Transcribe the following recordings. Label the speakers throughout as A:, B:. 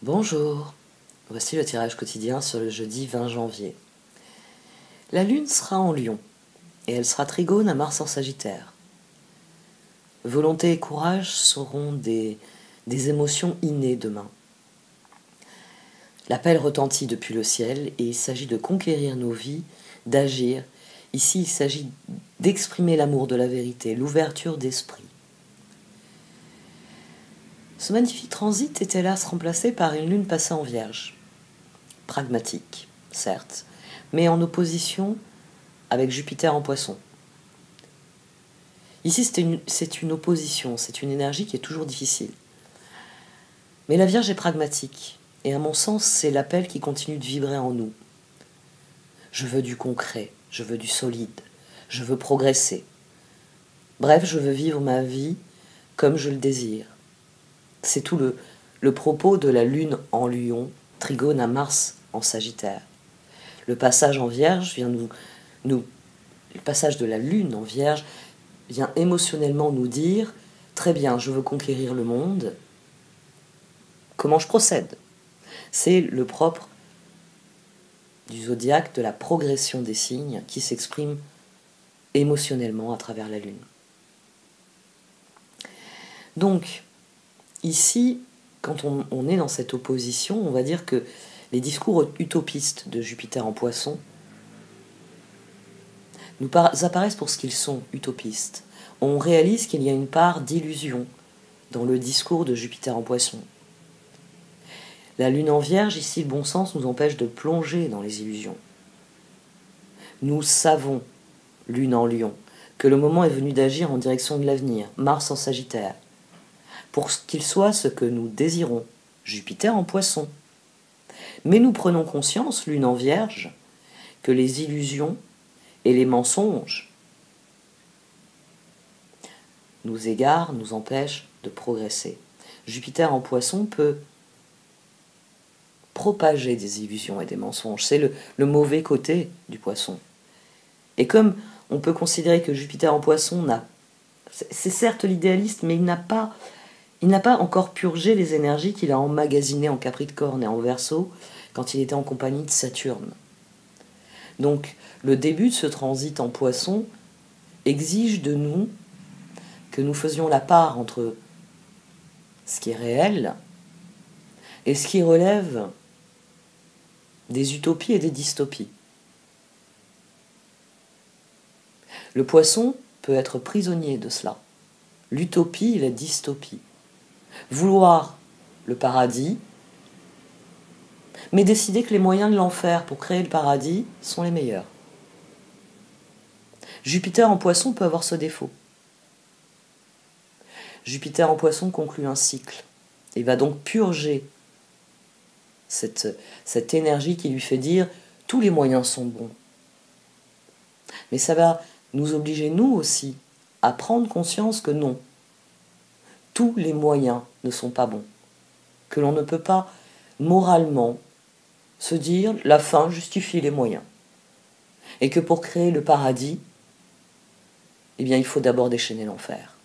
A: Bonjour, voici le tirage quotidien sur le jeudi 20 janvier. La Lune sera en Lion et elle sera trigone à Mars en Sagittaire. Volonté et courage seront des émotions innées demain. L'appel retentit depuis le ciel et il s'agit de conquérir nos vies, d'agir. Ici, il s'agit d'exprimer l'amour de la vérité, l'ouverture d'esprit. Ce magnifique transit est hélas remplacé par une lune passée en Vierge. Pragmatique, certes, mais en opposition avec Jupiter en Poisson. Ici, c'est une opposition, c'est une énergie qui est toujours difficile. Mais la Vierge est pragmatique, et à mon sens, c'est l'appel qui continue de vibrer en nous. Je veux du concret, je veux du solide, je veux progresser. Bref, je veux vivre ma vie comme je le désire. C'est tout le propos de la Lune en Lion, trigone à Mars en Sagittaire. Le passage en Vierge vient le passage de la Lune en Vierge vient émotionnellement nous dire « Très bien, je veux conquérir le monde. Comment je procède ?» C'est le propre du zodiaque, de la progression des signes qui s'exprime émotionnellement à travers la Lune. Donc, ici, quand on est dans cette opposition, on va dire que les discours utopistes de Jupiter en Poisson nous apparaissent pour ce qu'ils sont, utopistes. On réalise qu'il y a une part d'illusion dans le discours de Jupiter en Poisson. La Lune en Vierge, ici, le bon sens nous empêche de plonger dans les illusions. Nous savons, Lune en Lion, que le moment est venu d'agir en direction de l'avenir, Mars en Sagittaire, pour qu'il soit ce que nous désirons, Jupiter en Poisson. Mais nous prenons conscience, Lune en Vierge, que les illusions et les mensonges nous égarent, nous empêchent de progresser. Jupiter en Poisson peut propager des illusions et des mensonges. C'est le mauvais côté du Poisson. Et comme on peut considérer que Jupiter en Poisson c'est certes l'idéaliste, mais il n'a pas encore purgé les énergies qu'il a emmagasinées en Capricorne et en Verseau quand il était en compagnie de Saturne. Donc, le début de ce transit en Poisson exige de nous que nous faisions la part entre ce qui est réel et ce qui relève des utopies et des dystopies. Le Poisson peut être prisonnier de cela. L'utopie et la dystopie. Vouloir le paradis, mais décider que les moyens de l'enfer pour créer le paradis sont les meilleurs. Jupiter en Poisson peut avoir ce défaut. Jupiter en Poisson conclut un cycle. Il va donc purger cette énergie qui lui fait dire « tous les moyens sont bons ». Mais ça va nous obliger, nous aussi, à prendre conscience que non, tous les moyens ne sont pas bons. Que l'on ne peut pas, moralement, se dire « la fin justifie les moyens ». Et que pour créer le paradis, eh bien, il faut d'abord déchaîner l'enfer.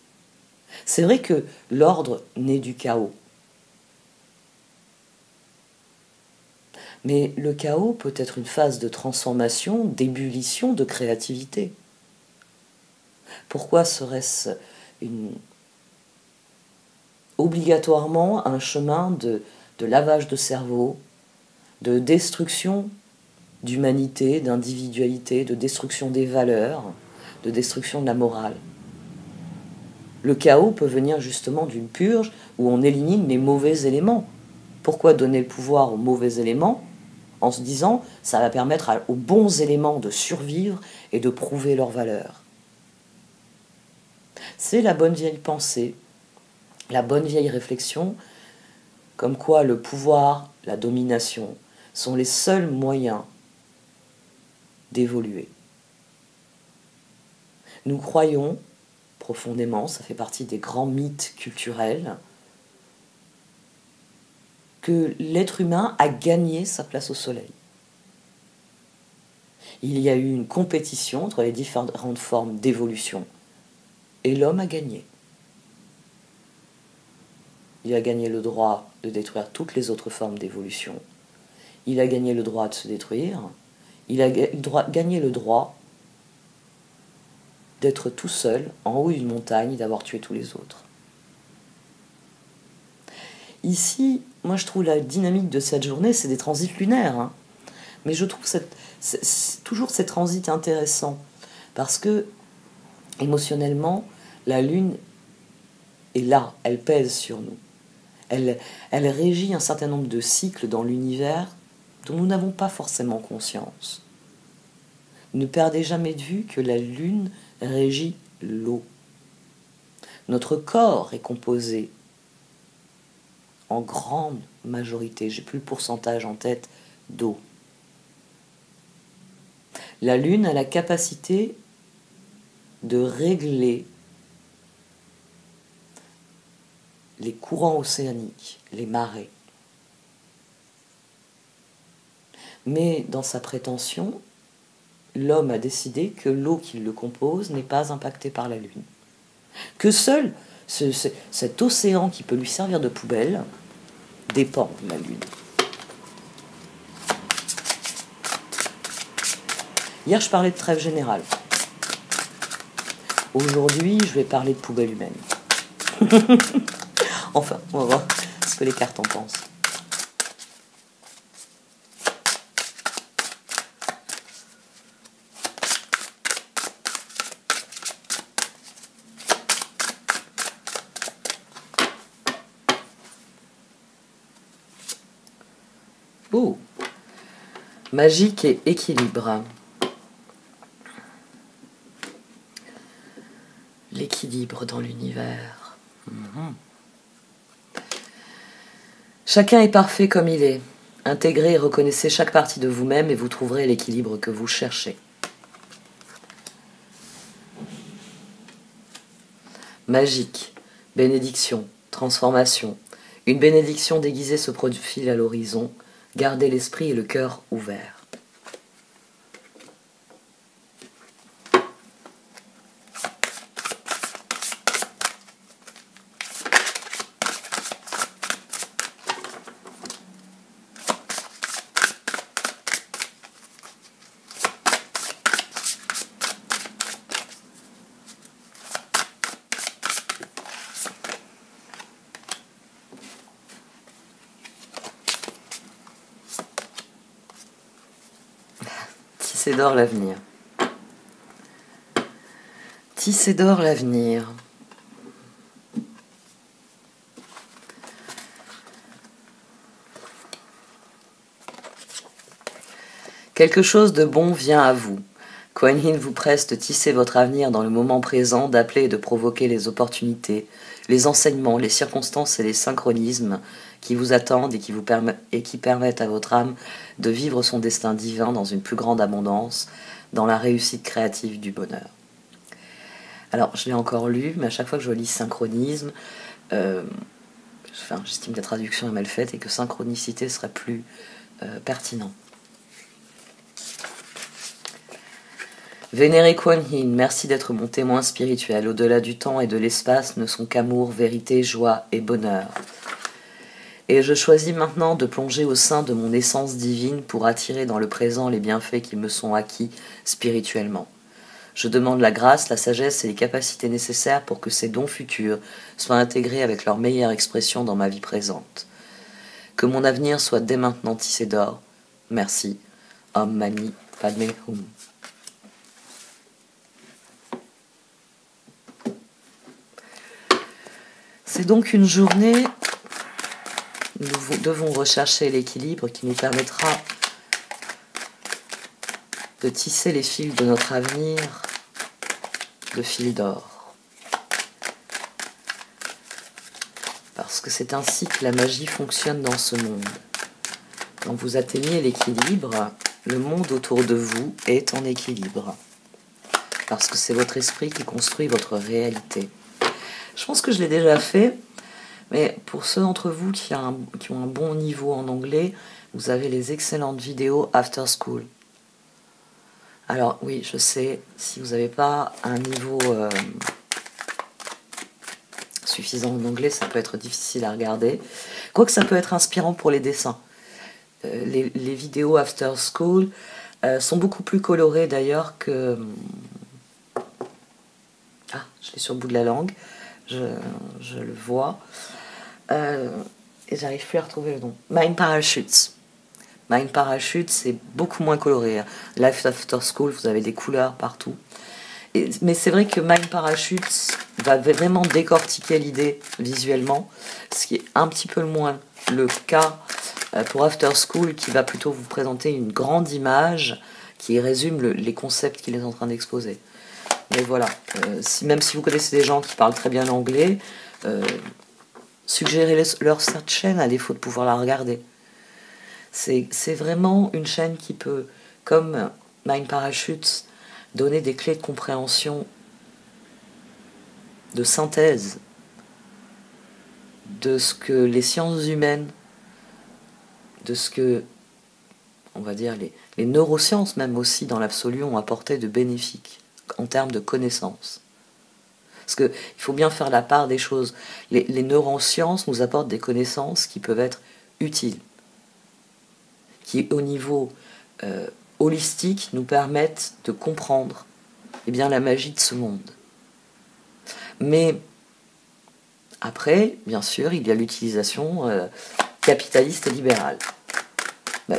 A: C'est vrai que l'ordre naît du chaos. Mais le chaos peut être une phase de transformation, d'ébullition, de créativité. Pourquoi serait-ce obligatoirement un chemin de lavage de cerveau, de destruction d'humanité, d'individualité, de destruction des valeurs, de destruction de la morale? Le chaos peut venir justement d'une purge où on élimine les mauvais éléments. Pourquoi donner le pouvoir aux mauvais éléments en se disant ça va permettre aux bons éléments de survivre et de prouver leur valeur? C'est la bonne vieille pensée, la bonne vieille réflexion, comme quoi le pouvoir, la domination sont les seuls moyens d'évoluer. Nous croyons profondément, ça fait partie des grands mythes culturels, que l'être humain a gagné sa place au soleil. Il y a eu une compétition entre les différentes formes d'évolution, et l'homme a gagné. il a gagné le droit de détruire toutes les autres formes d'évolution. Il a gagné le droit de se détruire. Il a gagné le droit d'être tout seul en haut d'une montagne et d'avoir tué tous les autres. Ici, moi je trouve la dynamique de cette journée, c'est des transits lunaires. Hein. Mais je trouve toujours ces transits intéressants. Parce que, émotionnellement, la Lune est là, elle pèse sur nous. Elle régit un certain nombre de cycles dans l'univers dont nous n'avons pas forcément conscience. Ne perdez jamais de vue que la Lune régit l'eau. Notre corps est composé en grande majorité, j'ai plus le pourcentage en tête, d'eau. La Lune a la capacité de régler les courants océaniques, les marées. Mais dans sa prétention, l'homme a décidé que l'eau qui le compose n'est pas impactée par la Lune. Que seul cet océan qui peut lui servir de poubelle dépend de la Lune. Hier, je parlais de trêve générale. Aujourd'hui, je vais parler de poubelle humaine. Enfin, on va voir ce que les cartes en pensent. Oh, magique et équilibre. L'équilibre dans l'univers. Chacun est parfait comme il est. Intégrez et reconnaissez chaque partie de vous-même et vous trouverez l'équilibre que vous cherchez. Magique, bénédiction, transformation. Une bénédiction déguisée se profile à l'horizon. Gardez l'esprit et le cœur ouverts. Tisser d'or l'avenir. Tisser d'or l'avenir. Quelque chose de bon vient à vous. Kuan Yin vous presse de tisser votre avenir dans le moment présent, d'appeler et de provoquer les opportunités, les enseignements, les circonstances et les synchronismes qui vous attendent et qui permettent à votre âme de vivre son destin divin dans une plus grande abondance, dans la réussite créative du bonheur. Alors, je l'ai encore lu, mais à chaque fois que je lis synchronisme, j'estime que la traduction est mal faite et que synchronicité serait plus pertinent. Vénéré Kuan Yin, merci d'être mon témoin spirituel. Au-delà du temps et de l'espace ne sont qu'amour, vérité, joie et bonheur. Et je choisis maintenant de plonger au sein de mon essence divine pour attirer dans le présent les bienfaits qui me sont acquis spirituellement. Je demande la grâce, la sagesse et les capacités nécessaires pour que ces dons futurs soient intégrés avec leur meilleure expression dans ma vie présente. Que mon avenir soit dès maintenant tissé d'or. Merci. Om Mani Padme Hum. C'est donc une journée où nous devons rechercher l'équilibre qui nous permettra de tisser les fils de notre avenir de fil d'or. Parce que c'est ainsi que la magie fonctionne dans ce monde. Quand vous atteignez l'équilibre, le monde autour de vous est en équilibre. Parce que c'est votre esprit qui construit votre réalité. Je pense que je l'ai déjà fait, mais pour ceux d'entre vous qui ont un bon niveau en anglais, vous avez les excellentes vidéos After School. Alors oui, je sais, si vous n'avez pas un niveau suffisant en anglais, ça peut être difficile à regarder. Quoique ça peut être inspirant pour les dessins. Les vidéos After School sont beaucoup plus colorées d'ailleurs que... Ah, je l'ai sur le bout de la langue, je le vois. Et j'arrive plus à retrouver le nom. Mind Parachutes. Mind Parachutes, c'est beaucoup moins coloré. Life After School, vous avez des couleurs partout. Mais c'est vrai que Mind Parachutes va vraiment décortiquer l'idée visuellement, ce qui est un petit peu moins le cas pour After School, qui va plutôt vous présenter une grande image qui résume les concepts qu'il est en train d'exposer. Mais voilà, même si vous connaissez des gens qui parlent très bien anglais, suggérez-leur cette chaîne à défaut de pouvoir la regarder. C'est vraiment une chaîne qui peut, comme Mind Parachutes, donner des clés de compréhension, de synthèse de ce que les sciences humaines, de ce que, on va dire, les neurosciences même aussi dans l'absolu ont apporté de bénéfique en termes de connaissances. Parce qu'il faut bien faire la part des choses. Les neurosciences nous apportent des connaissances qui peuvent être utiles, qui au niveau holistique nous permettent de comprendre la magie de ce monde. Mais après, bien sûr, il y a l'utilisation capitaliste et libérale.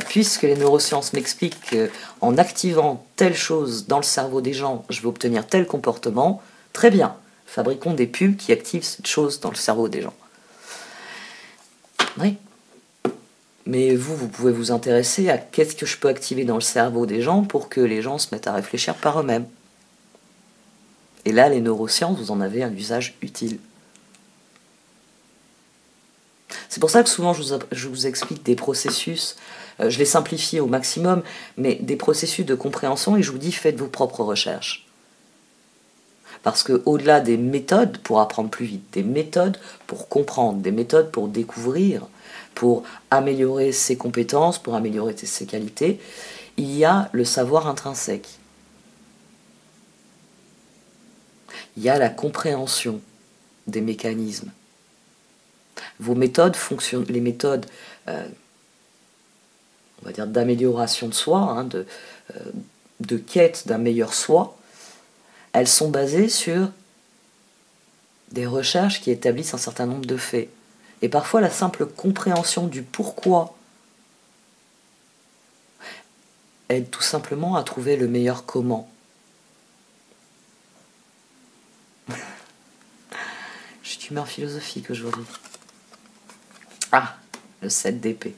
A: Puisque les neurosciences m'expliquent qu'en activant telle chose dans le cerveau des gens, je vais obtenir tel comportement, très bien, fabriquons des pubs qui activent cette chose dans le cerveau des gens. Oui. Mais vous pouvez vous intéresser à qu'est-ce que je peux activer dans le cerveau des gens pour que les gens se mettent à réfléchir par eux-mêmes. Et là, les neurosciences, vous en avez un usage utile. C'est pour ça que souvent je vous explique des processus, je les simplifie au maximum, mais des processus de compréhension, et je vous dis faites vos propres recherches. Parce qu'au-delà des méthodes pour apprendre plus vite, des méthodes pour comprendre, des méthodes pour découvrir, pour améliorer ses compétences, pour améliorer ses qualités, il y a le savoir intrinsèque. Il y a la compréhension des mécanismes. Vos méthodes fonctionnent, les méthodes, on va dire, d'amélioration de soi, de quête d'un meilleur soi, elles sont basées sur des recherches qui établissent un certain nombre de faits. Et parfois, la simple compréhension du pourquoi aide tout simplement à trouver le meilleur comment. Je suis d'humeur philosophique aujourd'hui. Ah, le 7 d'épée.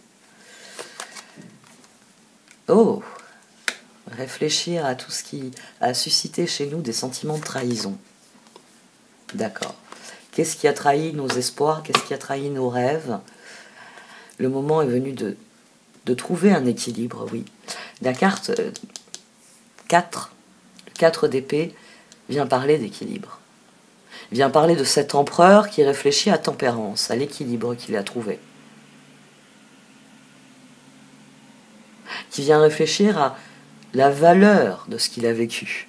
A: Oh, réfléchir à tout ce qui a suscité chez nous des sentiments de trahison. D'accord. Qu'est-ce qui a trahi nos espoirs? Qu'est-ce qui a trahi nos rêves? Le moment est venu de trouver un équilibre, oui. La carte 4, le 4 d'épée, vient parler d'équilibre. Vient parler de cet empereur qui réfléchit à tempérance, à l'équilibre qu'il a trouvé. Qui vient réfléchir à la valeur de ce qu'il a vécu.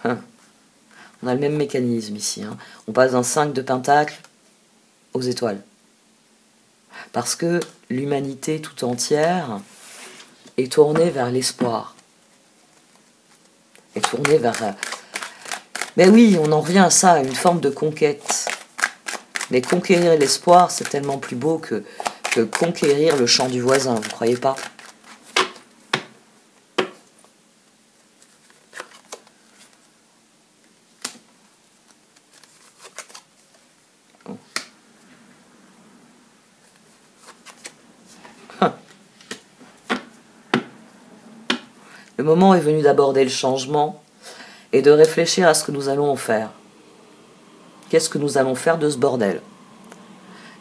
A: On a le même mécanisme ici. On passe d'un 5 de pentacle aux étoiles. Parce que l'humanité tout entière est tournée vers l'espoir. Est tournée vers... Mais oui, on en revient à ça, à une forme de conquête. Mais conquérir l'espoir, c'est tellement plus beau que conquérir le champ du voisin, vous ne croyez pas? Le moment est venu d'aborder le changement et de réfléchir à ce que nous allons en faire. Qu'est-ce que nous allons faire de ce bordel?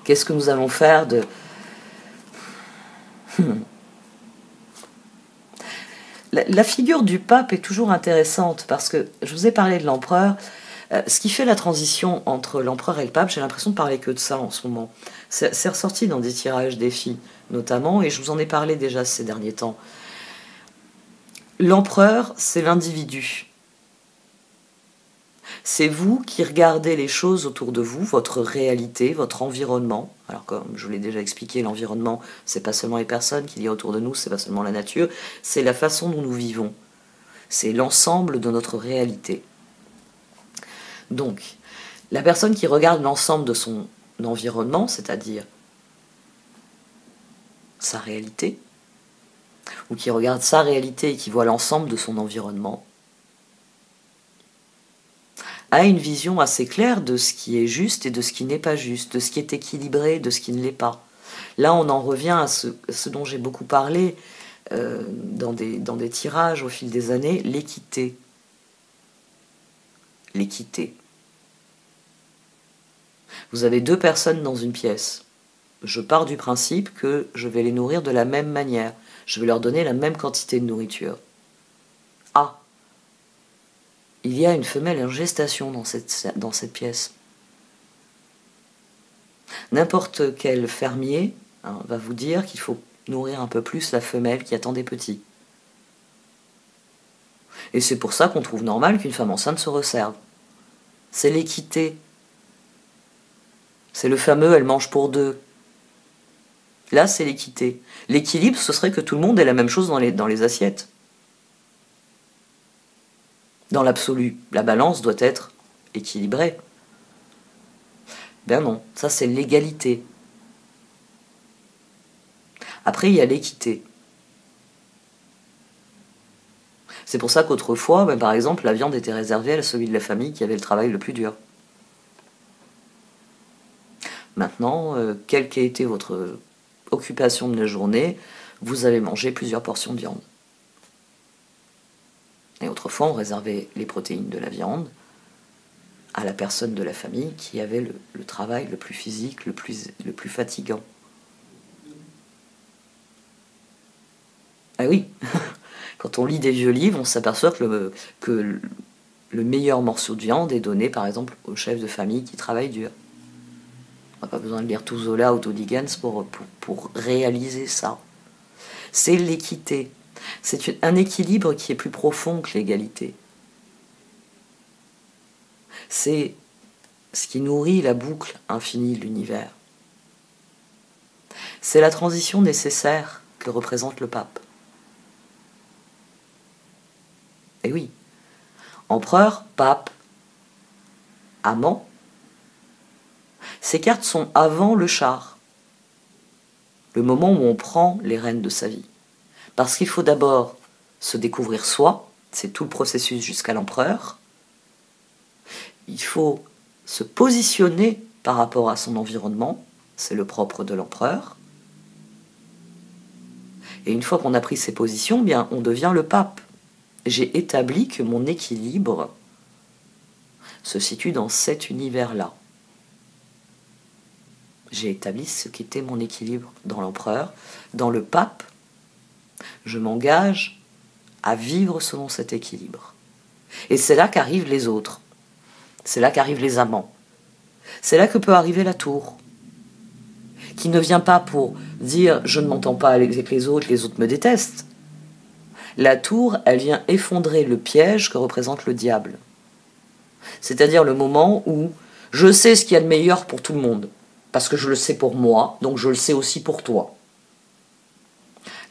A: Qu'est-ce que nous allons faire de... La figure du pape est toujours intéressante parce que, je vous ai parlé de l'empereur, ce qui fait la transition entre l'empereur et le pape, j'ai l'impression de parler que de ça en ce moment. C'est ressorti dans des tirages défis, notamment, et je vous en ai parlé déjà ces derniers temps. L'empereur, c'est l'individu. C'est vous qui regardez les choses autour de vous, votre réalité, votre environnement. Alors comme je vous l'ai déjà expliqué, l'environnement, c'est pas seulement les personnes qu'il y a autour de nous, c'est pas seulement la nature, c'est la façon dont nous vivons. C'est l'ensemble de notre réalité. Donc, la personne qui regarde l'ensemble de son environnement, c'est-à-dire sa réalité, ou qui regarde sa réalité et qui voit l'ensemble de son environnement, a une vision assez claire de ce qui est juste et de ce qui n'est pas juste, de ce qui est équilibré et de ce qui ne l'est pas. Là, on en revient à ce dont j'ai beaucoup parlé dans des tirages au fil des années, l'équité. L'équité. Vous avez 2 personnes dans une pièce. Je pars du principe que je vais les nourrir de la même manière. Je vais leur donner la même quantité de nourriture. Ah, il y a une femelle en gestation dans cette pièce. N'importe quel fermier va vous dire qu'il faut nourrir un peu plus la femelle qui attend des petits. Et c'est pour ça qu'on trouve normal qu'une femme enceinte se resserve. C'est l'équité. C'est le fameux « elle mange pour 2 ». Là, c'est l'équité. L'équilibre, ce serait que tout le monde ait la même chose dans les assiettes. Dans l'absolu, la balance doit être équilibrée. Ben non, ça c'est l'égalité. Après, il y a l'équité. C'est pour ça qu'autrefois, ben, par exemple, la viande était réservée à celui de la famille qui avait le travail le plus dur. Maintenant, quelle qu'ait été votre occupation de la journée, vous allez manger plusieurs portions de viande. Et autrefois, on réservait les protéines de la viande à la personne de la famille qui avait le travail le plus physique, le plus fatigant. Ah oui, quand on lit des vieux livres, on s'aperçoit que le meilleur morceau de viande est donné, par exemple, au chef de famille qui travaille dur. On n'a pas besoin de lire tout Zola ou tout Dickens pour réaliser ça. C'est l'équité. C'est un équilibre qui est plus profond que l'égalité. C'est ce qui nourrit la boucle infinie de l'univers. C'est la transition nécessaire que représente le pape. Et oui, empereur, pape, amant, ces cartes sont avant le char, le moment où on prend les rênes de sa vie. Parce qu'il faut d'abord se découvrir soi, c'est tout le processus jusqu'à l'empereur. Il faut se positionner par rapport à son environnement, c'est le propre de l'empereur. Et une fois qu'on a pris ces positions, bien, on devient le pape. J'ai établi que mon équilibre se situe dans cet univers-là. J'ai établi ce qu'était mon équilibre dans l'empereur. Dans le pape, je m'engage à vivre selon cet équilibre. Et c'est là qu'arrivent les autres. C'est là qu'arrivent les amants. C'est là que peut arriver la tour, qui ne vient pas pour dire « je ne m'entends pas avec les autres me détestent ». La tour, elle vient effondrer le piège que représente le diable. C'est-à-dire le moment où je sais ce qu'il y a de meilleur pour tout le monde, parce que je le sais pour moi, donc je le sais aussi pour toi.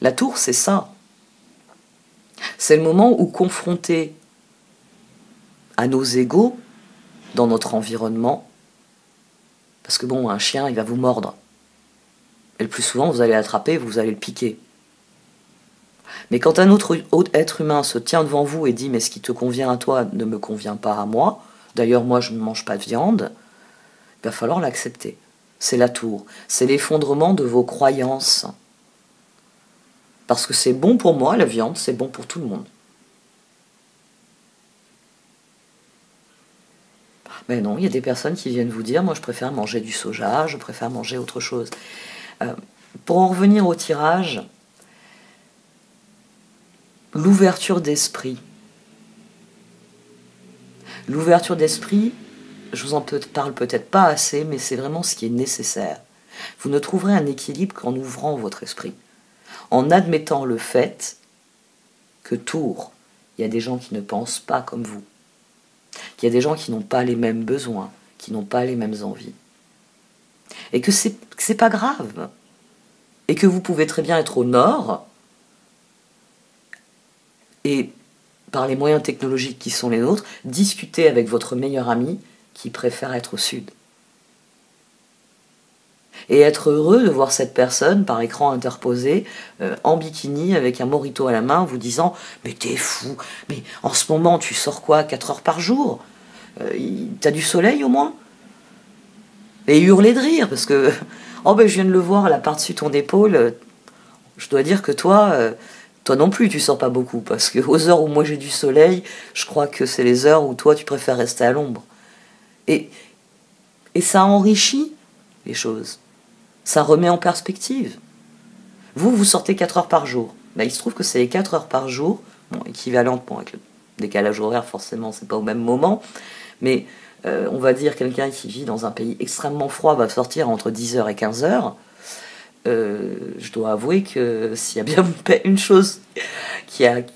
A: La tour, c'est ça. C'est le moment où, confronté à nos égaux, dans notre environnement, parce que bon, un chien, il va vous mordre. Et le plus souvent, vous allez l'attraper, vous allez le piquer. Mais quand un autre être humain se tient devant vous et dit « mais ce qui te convient à toi ne me convient pas à moi, d'ailleurs moi je ne mange pas de viande », il va falloir l'accepter. C'est la tour, c'est l'effondrement de vos croyances. Parce que c'est bon pour moi, la viande, c'est bon pour tout le monde. Mais non, il y a des personnes qui viennent vous dire « moi je préfère manger du soja, je préfère manger autre chose ». Pour en revenir au tirage, l'ouverture d'esprit. L'ouverture d'esprit, je vous en parle peut-être pas assez, mais c'est vraiment ce qui est nécessaire. Vous ne trouverez un équilibre qu'en ouvrant votre esprit, en admettant le fait que Tours, il y a des gens qui ne pensent pas comme vous. qu'il y a des gens qui n'ont pas les mêmes besoins, qui n'ont pas les mêmes envies. Et que c'est pas grave. Et que vous pouvez très bien être au nord, et par les moyens technologiques qui sont les nôtres, discuter avec votre meilleur ami qui préfère être au sud. Et être heureux de voir cette personne par écran interposé, en bikini, avec un mojito à la main, vous disant « Mais t'es fou, mais en ce moment tu sors quoi, 4 heures par jour t'as du soleil au moins ?» Et hurler de rire, parce que « Oh ben je viens de le voir là par-dessus ton épaule, je dois dire que toi non plus tu sors pas beaucoup, parce que aux heures où moi j'ai du soleil, je crois que c'est les heures où toi tu préfères rester à l'ombre. » Et ça enrichit les choses. Ça remet en perspective. Vous sortez 4 heures par jour. Ben, il se trouve que c'est les 4 heures par jour, bon, équivalentes, bon, avec le décalage horaire, forcément, c'est pas au même moment, mais on va dire quelqu'un qui vit dans un pays extrêmement froid va sortir entre 10 heures et 15 heures. Je dois avouer que s'il y a bien une chose qui avait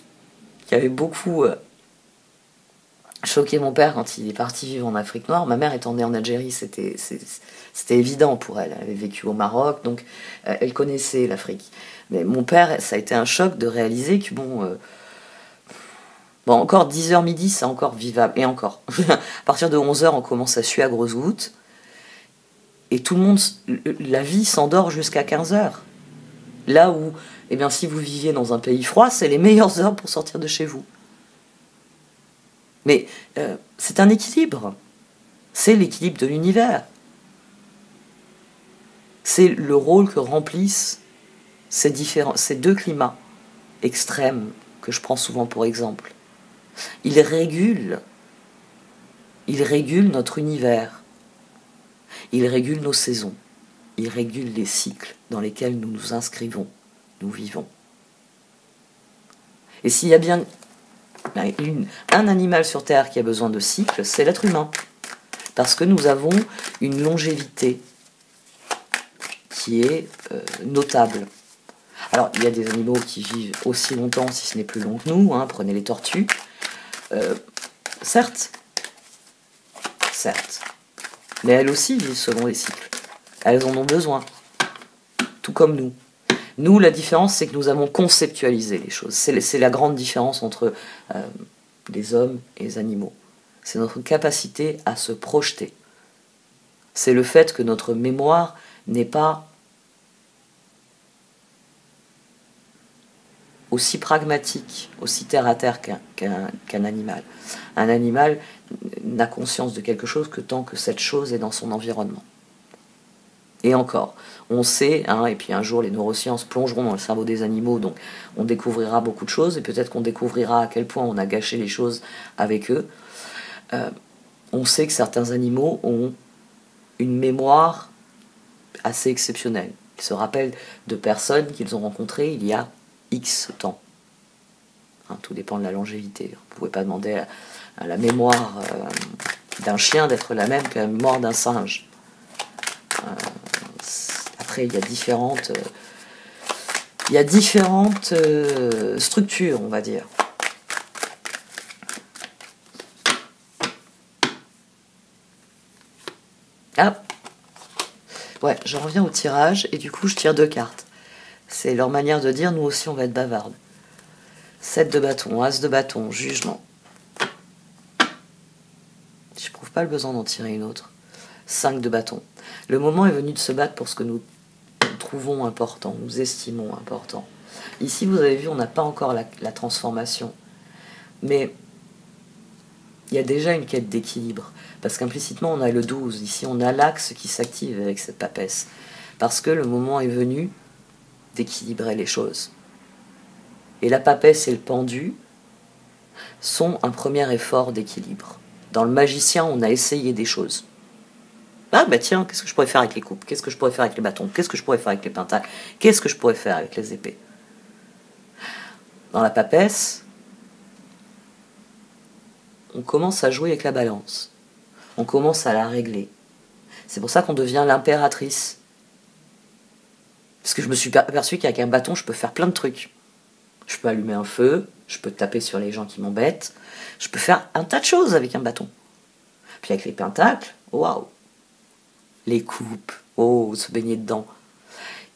A: beaucoup choqué mon père quand il est parti vivre en Afrique noire, ma mère étant née en Algérie, c'était évident pour elle. Elle avait vécu au Maroc, donc elle connaissait l'Afrique. Mais mon père, ça a été un choc de réaliser que bon, encore 10h midi, c'est encore vivable. Et encore. À partir de 11h, on commence à suer à grosses gouttes. Et tout le monde, la vie s'endort jusqu'à 15h. Là où, eh bien, si vous viviez dans un pays froid, c'est les meilleures heures pour sortir de chez vous. Mais c'est un équilibre. C'est l'équilibre de l'univers. C'est le rôle que remplissent ces deux climats extrêmes que je prends souvent pour exemple. Ils régulent notre univers. Ils régulent nos saisons. Ils régulent les cycles dans lesquels nous nous inscrivons, nous vivons. Et s'il y a bien un animal sur Terre qui a besoin de cycles, c'est l'être humain. Parce que nous avons une longévité qui est notable. Alors, il y a des animaux qui vivent aussi longtemps, si ce n'est plus long que nous, hein, prenez les tortues. Certes, mais elles aussi vivent selon les cycles. Elles en ont besoin, tout comme nous. Nous, la différence, c'est que nous avons conceptualisé les choses. C'est la grande différence entre les hommes et les animaux. C'est notre capacité à se projeter. C'est le fait que notre mémoire n'est pas aussi pragmatique, aussi terre-à-terre qu'un animal. Un animal n'a conscience de quelque chose que tant que cette chose est dans son environnement. Et encore, on sait, hein, et puis un jour les neurosciences plongeront dans le cerveau des animaux, donc on découvrira beaucoup de choses, et peut-être qu'on découvrira à quel point on a gâché les choses avec eux. On sait que certains animaux ont une mémoire assez exceptionnelle. Ils se rappellent de personnes qu'ils ont rencontrées il y a X temps. Hein, tout dépend de la longévité. Vous ne pouvez pas demander à la mémoire d'un chien d'être la même que la mémoire d'un singe. Après, il y a différentes structures, on va dire. Ah, ouais, j'en reviens au tirage, et du coup, je tire 2 cartes. C'est leur manière de dire, nous aussi, on va être bavarde. 7 de bâton, as de bâton, jugement. Je n'éprouve pas le besoin d'en tirer une autre. 5 de bâton. Le moment est venu de se battre pour ce que nous trouvons important, nous estimons important. Ici, vous avez vu, on n'a pas encore la transformation. Mais il y a déjà une quête d'équilibre. Parce qu'implicitement, on a le 12. Ici, on a l'axe qui s'active avec cette papesse. Parce que le moment est venu d'équilibrer les choses. Et la papesse et le pendu sont un premier effort d'équilibre. Dans le magicien, on a essayé des choses. Ah bah tiens, qu'est-ce que je pourrais faire avec les coupes? Qu'est-ce que je pourrais faire avec les bâtons? Qu'est-ce que je pourrais faire avec les pentacles? Qu'est-ce que je pourrais faire avec les épées? Dans la papesse, on commence à jouer avec la balance. On commence à la régler. C'est pour ça qu'on devient l'impératrice. Parce que je me suis aperçu qu'avec un bâton, je peux faire plein de trucs. Je peux allumer un feu, je peux taper sur les gens qui m'embêtent, je peux faire un tas de choses avec un bâton. Puis avec les pentacles, waouh! Les coupes, oh, se baigner dedans.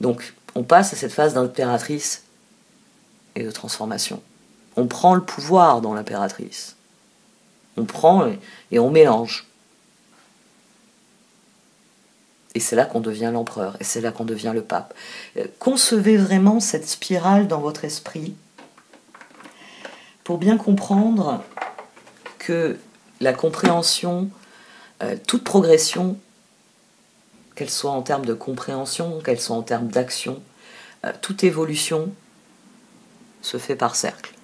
A: Donc, on passe à cette phase d'impératrice et de transformation. On prend le pouvoir dans l'impératrice. On prend et on mélange. Et c'est là qu'on devient l'empereur, et c'est là qu'on devient le pape. Concevez vraiment cette spirale dans votre esprit pour bien comprendre que la compréhension, toute progression, qu'elle soit en termes de compréhension, qu'elle soit en termes d'action, toute évolution se fait par cercle.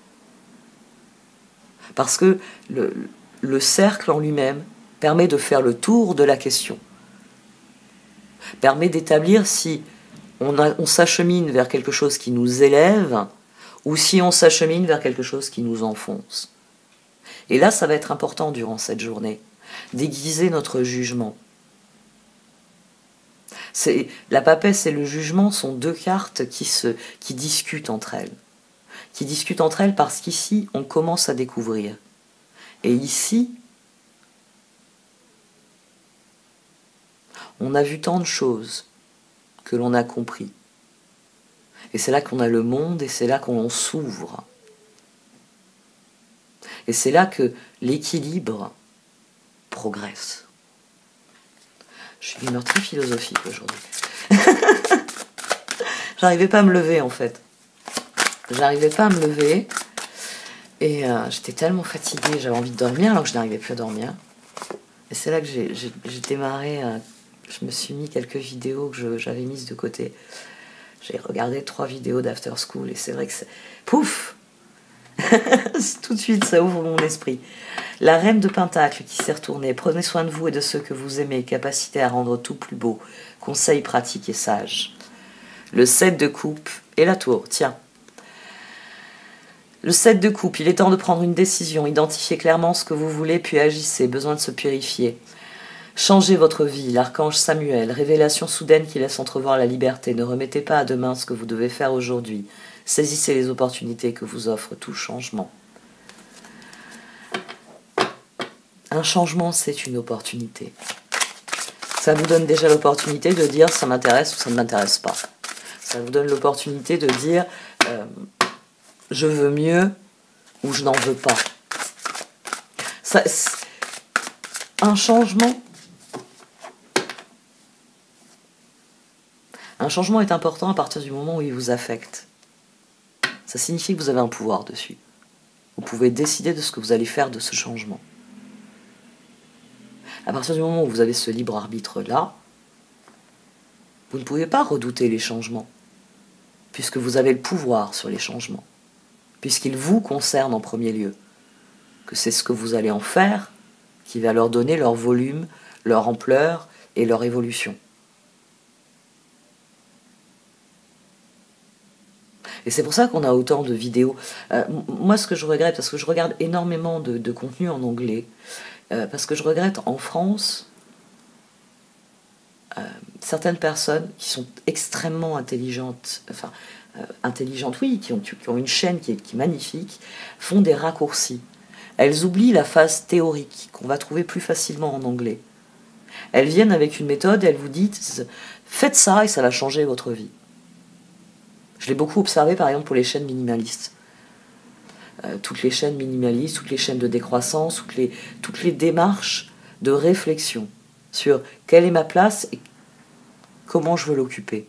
A: Parce que le cercle en lui-même permet de faire le tour de la question, permet d'établir si on s'achemine vers quelque chose qui nous élève ou si on s'achemine vers quelque chose qui nous enfonce. Et là, ça va être important durant cette journée, d'aiguiser notre jugement. La papesse et le jugement sont deux cartes qui discutent entre elles. Qui discutent entre elles parce qu'ici, on commence à découvrir. Et ici, on a vu tant de choses que l'on a compris. Et c'est là qu'on a le monde et c'est là qu'on s'ouvre. Et c'est là que l'équilibre progresse. Je suis une meurtrière philosophique aujourd'hui. J'arrivais pas à me lever en fait. J'arrivais pas à me lever. Et j'étais tellement fatiguée, j'avais envie de dormir alors que je n'arrivais plus à dormir. Et c'est là que j'ai démarré, je me suis mis quelques vidéos que j'avais mises de côté. J'ai regardé 3 vidéos d'After School et c'est vrai que c'est... Pouf tout de suite, ça ouvre mon esprit. La reine de Pentacle qui s'est retournée. Prenez soin de vous et de ceux que vous aimez. Capacité à rendre tout plus beau. Conseils pratiques et sages. Le 7 de coupe et la tour. Tiens. Le 7 de coupe, il est temps de prendre une décision. Identifiez clairement ce que vous voulez, puis agissez. Besoin de se purifier. Changez votre vie, l'archange Samuel. Révélation soudaine qui laisse entrevoir la liberté. Ne remettez pas à demain ce que vous devez faire aujourd'hui. Saisissez les opportunités que vous offre tout changement. Un changement, c'est une opportunité. Ça vous donne déjà l'opportunité de dire ça m'intéresse ou ça ne m'intéresse pas. Ça vous donne l'opportunité de dire je veux mieux ou je n'en veux pas. Un changement est important à partir du moment où il vous affecte. Ça signifie que vous avez un pouvoir dessus. Vous pouvez décider de ce que vous allez faire de ce changement. À partir du moment où vous avez ce libre arbitre-là, vous ne pouvez pas redouter les changements, puisque vous avez le pouvoir sur les changements, puisqu'ils vous concernent en premier lieu, que c'est ce que vous allez en faire qui va leur donner leur volume, leur ampleur et leur évolution. Et c'est pour ça qu'on a autant de vidéos. Moi, ce que je regrette, parce que je regarde énormément de contenu en anglais, parce que je regrette en France certaines personnes qui sont extrêmement intelligentes, intelligentes, oui, qui ont une chaîne qui est magnifique, font des raccourcis. Elles oublient la phase théorique qu'on va trouver plus facilement en anglais. Elles viennent avec une méthode et elles vous disent « faites ça et ça va changer votre vie ». Je l'ai beaucoup observé par exemple pour les chaînes minimalistes. Toutes les chaînes minimalistes, toutes les chaînes de décroissance, toutes les démarches de réflexion sur quelle est ma place et comment je veux l'occuper.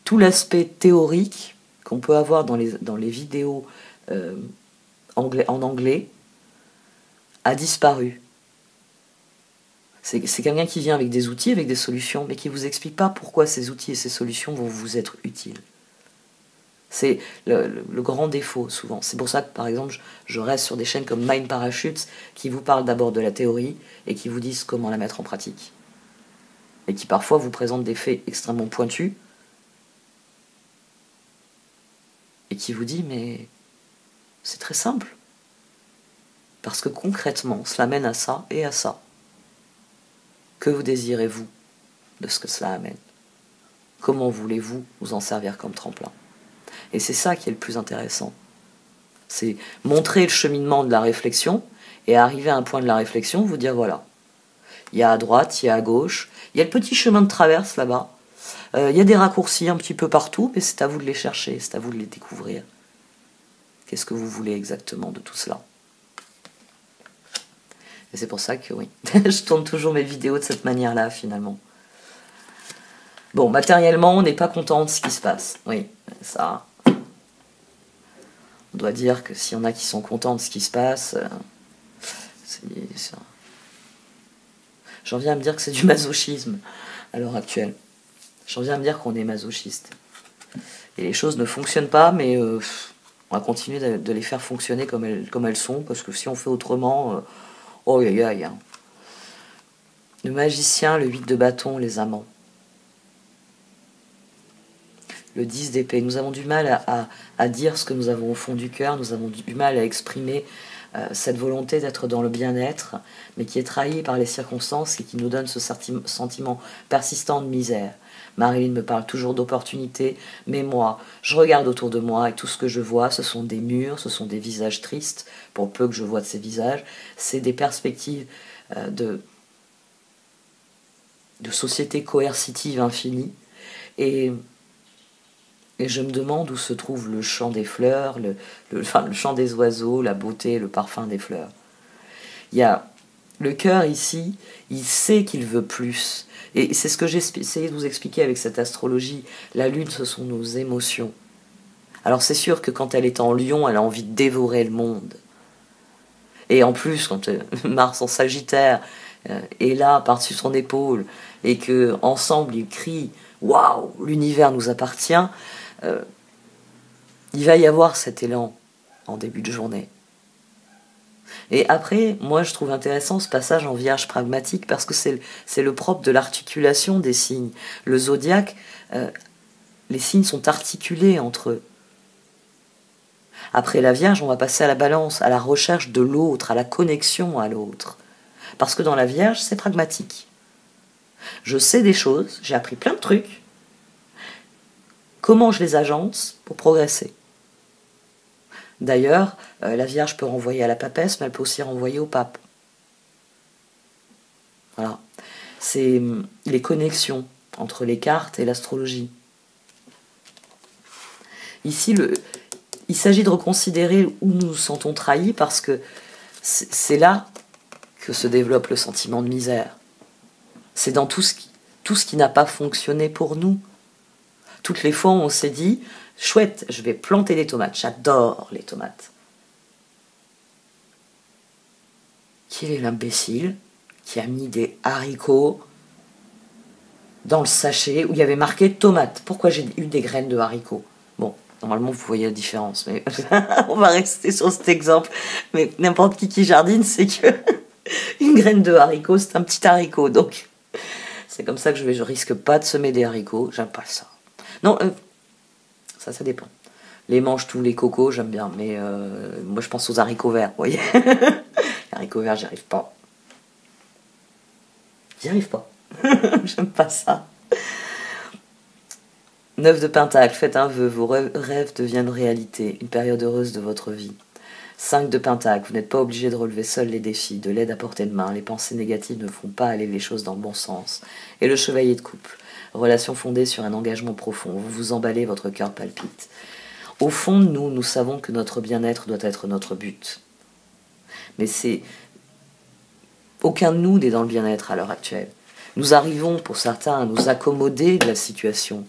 A: Tout l'aspect théorique qu'on peut avoir dans les vidéos en anglais a disparu. C'est quelqu'un qui vient avec des outils, avec des solutions, mais qui ne vous explique pas pourquoi ces outils et ces solutions vont vous être utiles. C'est le grand défaut, souvent. C'est pour ça que, par exemple, je reste sur des chaînes comme Mind Parachutes, qui vous parlent d'abord de la théorie et qui vous disent comment la mettre en pratique. Et qui parfois vous présentent des faits extrêmement pointus et qui vous dit mais c'est très simple. Parce que concrètement, cela mène à ça et à ça. Que vous désirez-vous de ce que cela amène? Comment voulez-vous vous en servir comme tremplin? Et c'est ça qui est le plus intéressant. C'est montrer le cheminement de la réflexion et arriver à un point de la réflexion, vous dire voilà, il y a à droite, il y a à gauche, il y a le petit chemin de traverse là-bas, il y a des raccourcis un petit peu partout, mais c'est à vous de les chercher, c'est à vous de les découvrir. Qu'est-ce que vous voulez exactement de tout cela? Et c'est pour ça que oui, je tourne toujours mes vidéos de cette manière-là finalement. Bon, matériellement, on n'est pas content de ce qui se passe. Oui, ça... On doit dire que s'il y en a qui sont contents de ce qui se passe, j'en viens à me dire que c'est du masochisme à l'heure actuelle. J'en viens à me dire qu'on est masochiste. Et les choses ne fonctionnent pas, mais on va continuer de les faire fonctionner comme elles sont, parce que si on fait autrement, oh aïe aïe. Le magicien, le 8 de bâton, les amants. Le 10 d'épée. Nous avons du mal à dire ce que nous avons au fond du cœur, nous avons du mal à exprimer cette volonté d'être dans le bien-être, mais qui est trahie par les circonstances et qui nous donne ce sentiment persistant de misère. Marilyn me parle toujours d'opportunités, mais moi, je regarde autour de moi et tout ce que je vois, ce sont des murs, ce sont des visages tristes, pour le peu que je vois de ces visages, c'est des perspectives de société coercitive infinie, et je me demande où se trouve le chant des fleurs, le chant des oiseaux, la beauté, le parfum des fleurs. Il y a le cœur ici, il sait qu'il veut plus. Et c'est ce que j'ai essayé de vous expliquer avec cette astrologie. La lune, ce sont nos émotions. Alors c'est sûr que quand elle est en lion, elle a envie de dévorer le monde. Et en plus, quand Mars en Sagittaire est là, par-dessus son épaule, et que ensemble ils crient « Waouh, l'univers nous appartient », il va y avoir cet élan en début de journée. Et après, moi je trouve intéressant ce passage en Vierge pragmatique parce que c'est le propre de l'articulation des signes. Le zodiaque, les signes sont articulés entre eux. Après la Vierge, on va passer à la Balance, à la recherche de l'autre, à la connexion à l'autre. Parce que dans la Vierge, c'est pragmatique. Je sais des choses, j'ai appris plein de trucs. Comment je les agence pour progresser? D'ailleurs, la Vierge peut renvoyer à la papesse, mais elle peut aussi renvoyer au pape. Voilà. C'est les connexions entre les cartes et l'astrologie. Ici, il s'agit de reconsidérer où nous nous sentons trahis, parce que c'est là que se développe le sentiment de misère. C'est dans tout ce qui n'a pas fonctionné pour nous. Toutes les fois où on s'est dit « Chouette, je vais planter des tomates, j'adore les tomates ». Qui est l'imbécile qui a mis des haricots dans le sachet où il y avait marqué « tomate ». Pourquoi j'ai eu des graines de haricots? Bon, normalement vous voyez la différence, mais on va rester sur cet exemple. Mais n'importe qui jardine, c'est que une graine de haricot, c'est un petit haricot. Donc c'est comme ça que je risque pas de semer des haricots, j'aime pas ça. Non, ça dépend. Les mange tous les cocos, j'aime bien, mais moi je pense aux haricots verts, vous voyez. Les haricots verts, j'y arrive pas. J'y arrive pas. J'aime pas ça. 9 de Pentacle, faites un vœu, vos rêves deviennent réalité, une période heureuse de votre vie. 5 de Pentacle, vous n'êtes pas obligé de relever seul les défis, de l'aide à portée de main, les pensées négatives ne font pas aller les choses dans le bon sens. Et le Chevalier de couple, relation fondée sur un engagement profond, vous vous emballez, votre cœur palpite. Au fond de nous, nous savons que notre bien-être doit être notre but. Mais aucun de nous n'est dans le bien-être à l'heure actuelle. Nous arrivons, pour certains, à nous accommoder de la situation,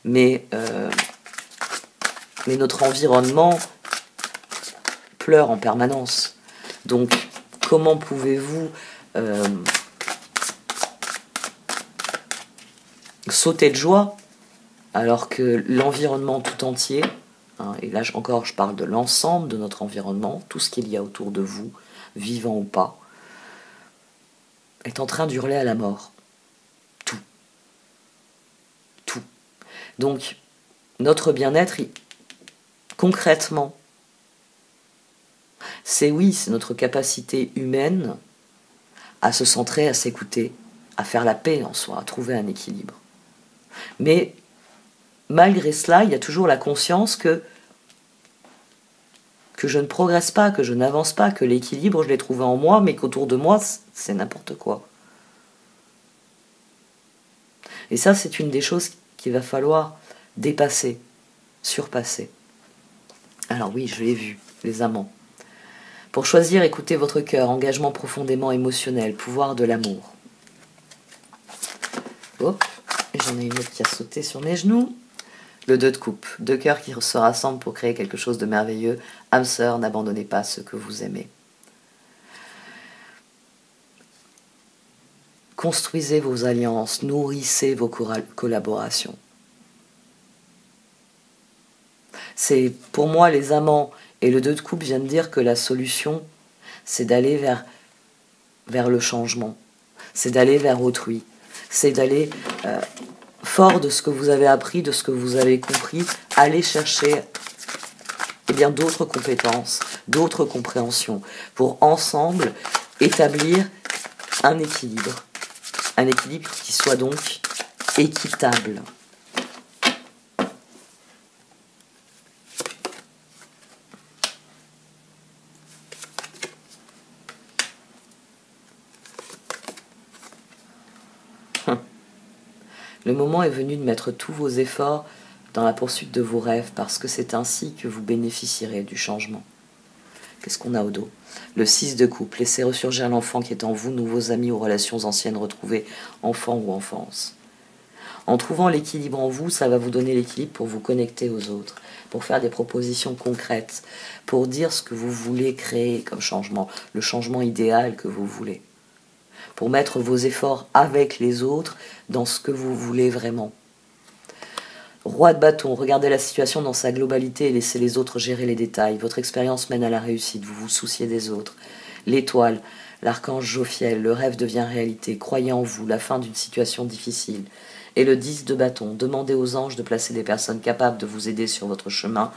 A: mais notre environnement pleure en permanence. Donc, comment pouvez-vous sauter de joie alors que l'environnement tout entier, et là encore je parle de l'ensemble de notre environnement, tout ce qu'il y a autour de vous, vivant ou pas, est en train d'hurler à la mort. Tout. Tout. Donc, notre bien-être, concrètement, c'est notre capacité humaine à se centrer, à s'écouter, à faire la paix en soi, à trouver un équilibre. Mais malgré cela, il y a toujours la conscience que je ne progresse pas, que je n'avance pas, que l'équilibre, je l'ai trouvé en moi, mais qu'autour de moi, c'est n'importe quoi. Et ça, c'est une des choses qu'il va falloir dépasser, surpasser. Alors oui, je l'ai vu, les amants. Pour choisir, écoutez votre cœur, engagement profondément émotionnel, pouvoir de l'amour. Hop, et j'en ai une autre qui a sauté sur mes genoux. Le 2 de coupe, 2 cœurs qui se rassemblent pour créer quelque chose de merveilleux. Âme sœur, n'abandonnez pas ce que vous aimez. Construisez vos alliances, nourrissez vos collaborations. C'est pour moi les amants et le 2 de coupe viennent dire que la solution, c'est d'aller vers le changement, c'est d'aller vers autrui, c'est d'aller fort de ce que vous avez appris, de ce que vous avez compris, aller chercher d'autres compétences, d'autres compréhensions, pour ensemble établir un équilibre qui soit donc équitable. Le moment est venu de mettre tous vos efforts dans la poursuite de vos rêves, parce que c'est ainsi que vous bénéficierez du changement. Qu'est-ce qu'on a au dos? Le 6 de coupe, laissez ressurgir l'enfant qui est en vous, nouveaux amis ou relations anciennes retrouvées, enfant ou enfance. En trouvant l'équilibre en vous, ça va vous donner l'équilibre pour vous connecter aux autres, pour faire des propositions concrètes, pour dire ce que vous voulez créer comme changement, le changement idéal que vous voulez, pour mettre vos efforts avec les autres dans ce que vous voulez vraiment. Roi de bâton, regardez la situation dans sa globalité et laissez les autres gérer les détails. Votre expérience mène à la réussite, vous vous souciez des autres. L'étoile, l'archange Jophiel, le rêve devient réalité. Croyez en vous, la fin d'une situation difficile. Et le 10 de bâton, demandez aux anges de placer des personnes capables de vous aider sur votre chemin.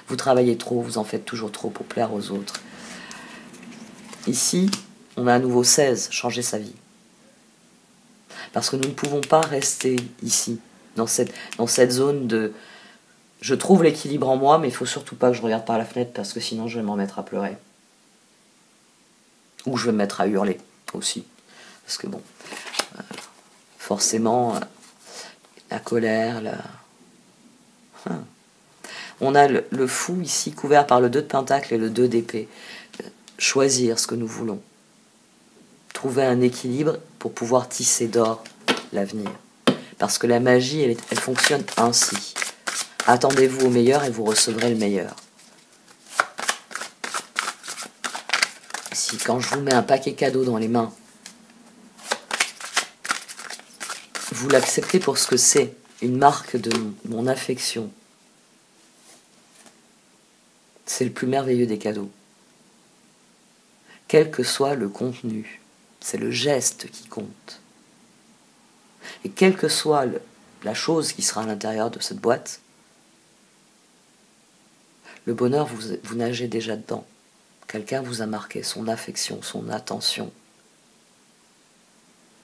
A: Vous travaillez trop, vous en faites toujours trop pour plaire aux autres. Ici, on a à nouveau 16, changer sa vie. Parce que nous ne pouvons pas rester ici, dans cette zone de je trouve l'équilibre en moi, mais il ne faut surtout pas que je regarde par la fenêtre parce que sinon je vais m'en mettre à pleurer. Ou je vais me mettre à hurler aussi. Parce que bon, forcément, la colère, on a le fou ici couvert par le 2 de pentacle et le 2 d'épée. Choisir ce que nous voulons. Trouver un équilibre pour pouvoir tisser d'or l'avenir. Parce que la magie, elle fonctionne ainsi. Attendez-vous au meilleur et vous recevrez le meilleur. Si quand je vous mets un paquet cadeau dans les mains, vous l'acceptez pour ce que c'est, une marque de mon affection, c'est le plus merveilleux des cadeaux. Quel que soit le contenu, c'est le geste qui compte. Et quelle que soit la chose qui sera à l'intérieur de cette boîte, le bonheur, vous nagez déjà dedans. Quelqu'un vous a marqué son affection, son attention.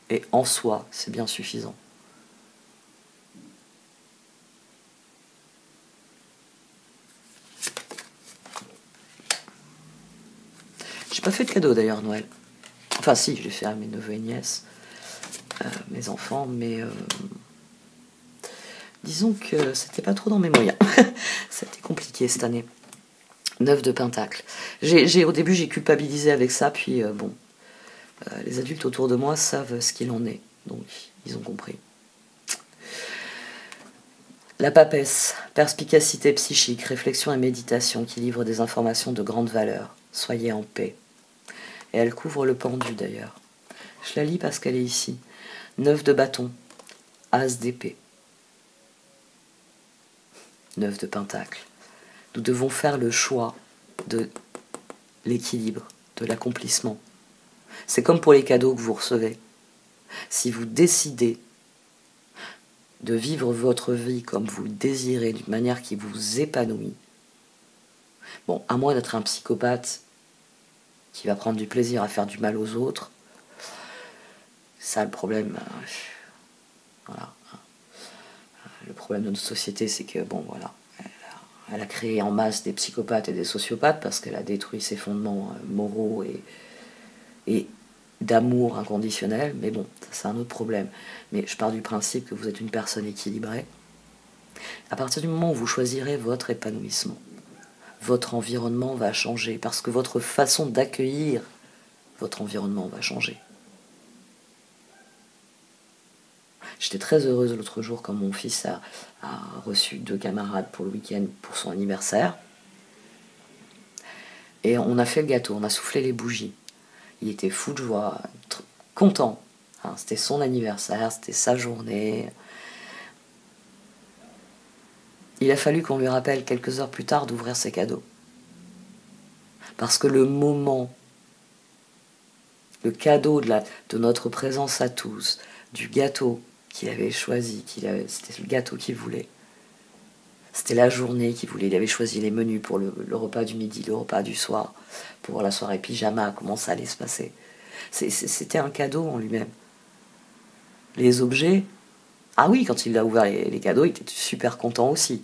A: Et en soi, c'est bien suffisant. J'ai pas fait de cadeau d'ailleurs Noël. Enfin si, je l'ai fait à mes neveux et nièces, mes enfants, mais disons que c'était pas trop dans mes moyens. C'était compliqué cette année. 9 de pentacle. Au début j'ai culpabilisé avec ça, puis les adultes autour de moi savent ce qu'il en est, donc ils ont compris. La papesse, perspicacité psychique, réflexion et méditation qui livre des informations de grande valeur. Soyez en paix. Et elle couvre le pendu d'ailleurs. Je la lis parce qu'elle est ici. 9 de bâton, as d'épée. 9 de pentacle. Nous devons faire le choix de l'équilibre, de l'accomplissement. C'est comme pour les cadeaux que vous recevez. Si vous décidez de vivre votre vie comme vous le désirez, d'une manière qui vous épanouit, bon, à moins d'être un psychopathe qui va prendre du plaisir à faire du mal aux autres, ça le problème, voilà. Le problème de notre société, c'est que, bon, voilà, elle a créé en masse des psychopathes et des sociopathes parce qu'elle a détruit ses fondements moraux et d'amour inconditionnel. Mais bon, ça c'est un autre problème. Mais je pars du principe que vous êtes une personne équilibrée. À partir du moment où vous choisirez votre épanouissement, votre environnement va changer parce que votre façon d'accueillir votre environnement va changer. J'étais très heureuse l'autre jour quand mon fils a reçu 2 camarades pour le week-end pour son anniversaire. Et on a fait le gâteau, on a soufflé les bougies. Il était fou de joie, content. Hein, c'était son anniversaire, c'était sa journée. Il a fallu qu'on lui rappelle quelques heures plus tard d'ouvrir ses cadeaux. Parce que le moment, le cadeau de notre présence à tous, du gâteau qu'il avait choisi, c'était le gâteau qu'il voulait. C'était la journée qu'il voulait. Il avait choisi les menus pour le repas du midi, le repas du soir, pour la soirée pyjama, comment ça allait se passer. C'était un cadeau en lui-même. Les objets, ah oui, quand il a ouvert les cadeaux, il était super content aussi.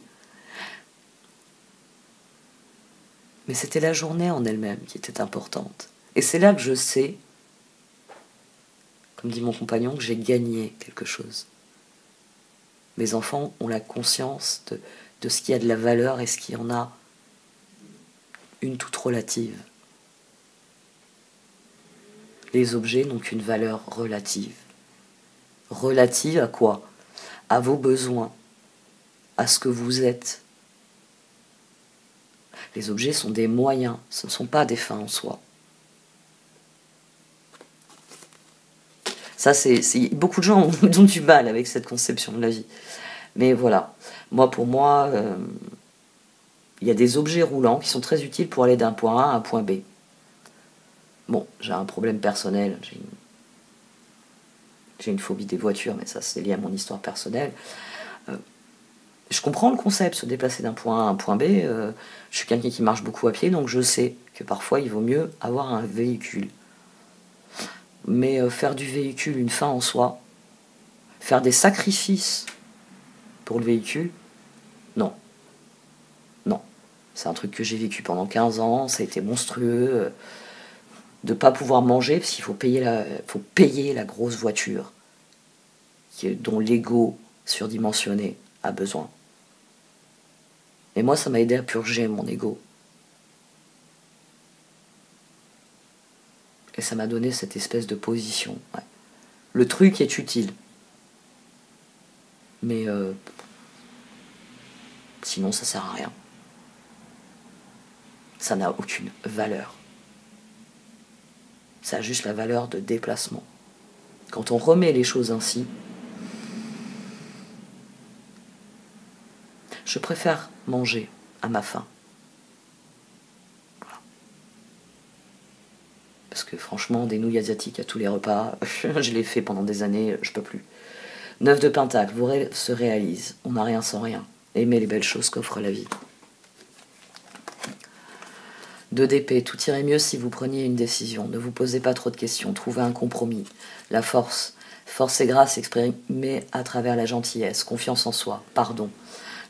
A: Mais c'était la journée en elle-même qui était importante. Et c'est là que je sais, comme dit mon compagnon, que j'ai gagné quelque chose. Mes enfants ont la conscience de ce qui a de la valeur et ce qui en a une toute relative. Les objets n'ont qu'une valeur relative. Relative à quoi? À vos besoins, à ce que vous êtes. Les objets sont des moyens, ce ne sont pas des fins en soi. Ça, beaucoup de gens ont du mal avec cette conception de la vie. Mais voilà, pour moi, il y a des objets roulants qui sont très utiles pour aller d'un point A à un point B. Bon, j'ai un problème personnel, j'ai une phobie des voitures, mais ça c'est lié à mon histoire personnelle. Je comprends le concept, se déplacer d'un point A à un point B. Je suis quelqu'un qui marche beaucoup à pied, donc je sais que parfois il vaut mieux avoir un véhicule. Mais faire du véhicule une fin en soi, faire des sacrifices pour le véhicule, non. Non. C'est un truc que j'ai vécu pendant 15 ans, ça a été monstrueux. De ne pas pouvoir manger, parce qu'il faut payer la grosse voiture dont l'ego surdimensionné a besoin. Et moi, ça m'a aidé à purger mon ego. Et ça m'a donné cette espèce de position. Ouais. Le truc est utile. Mais sinon, ça sert à rien. Ça n'a aucune valeur. Ça a juste la valeur de déplacement. Quand on remet les choses ainsi, je préfère manger à ma faim. Voilà. Parce que franchement, des nouilles asiatiques à tous les repas, je l'ai fait pendant des années, je peux plus. 9 de Pentacle, vos rêves se réalisent. On n'a rien sans rien. Aimez les belles choses qu'offre la vie. 2 d'épée, tout irait mieux si vous preniez une décision. Ne vous posez pas trop de questions, trouvez un compromis. La force et grâce exprimée à travers la gentillesse, confiance en soi, pardon.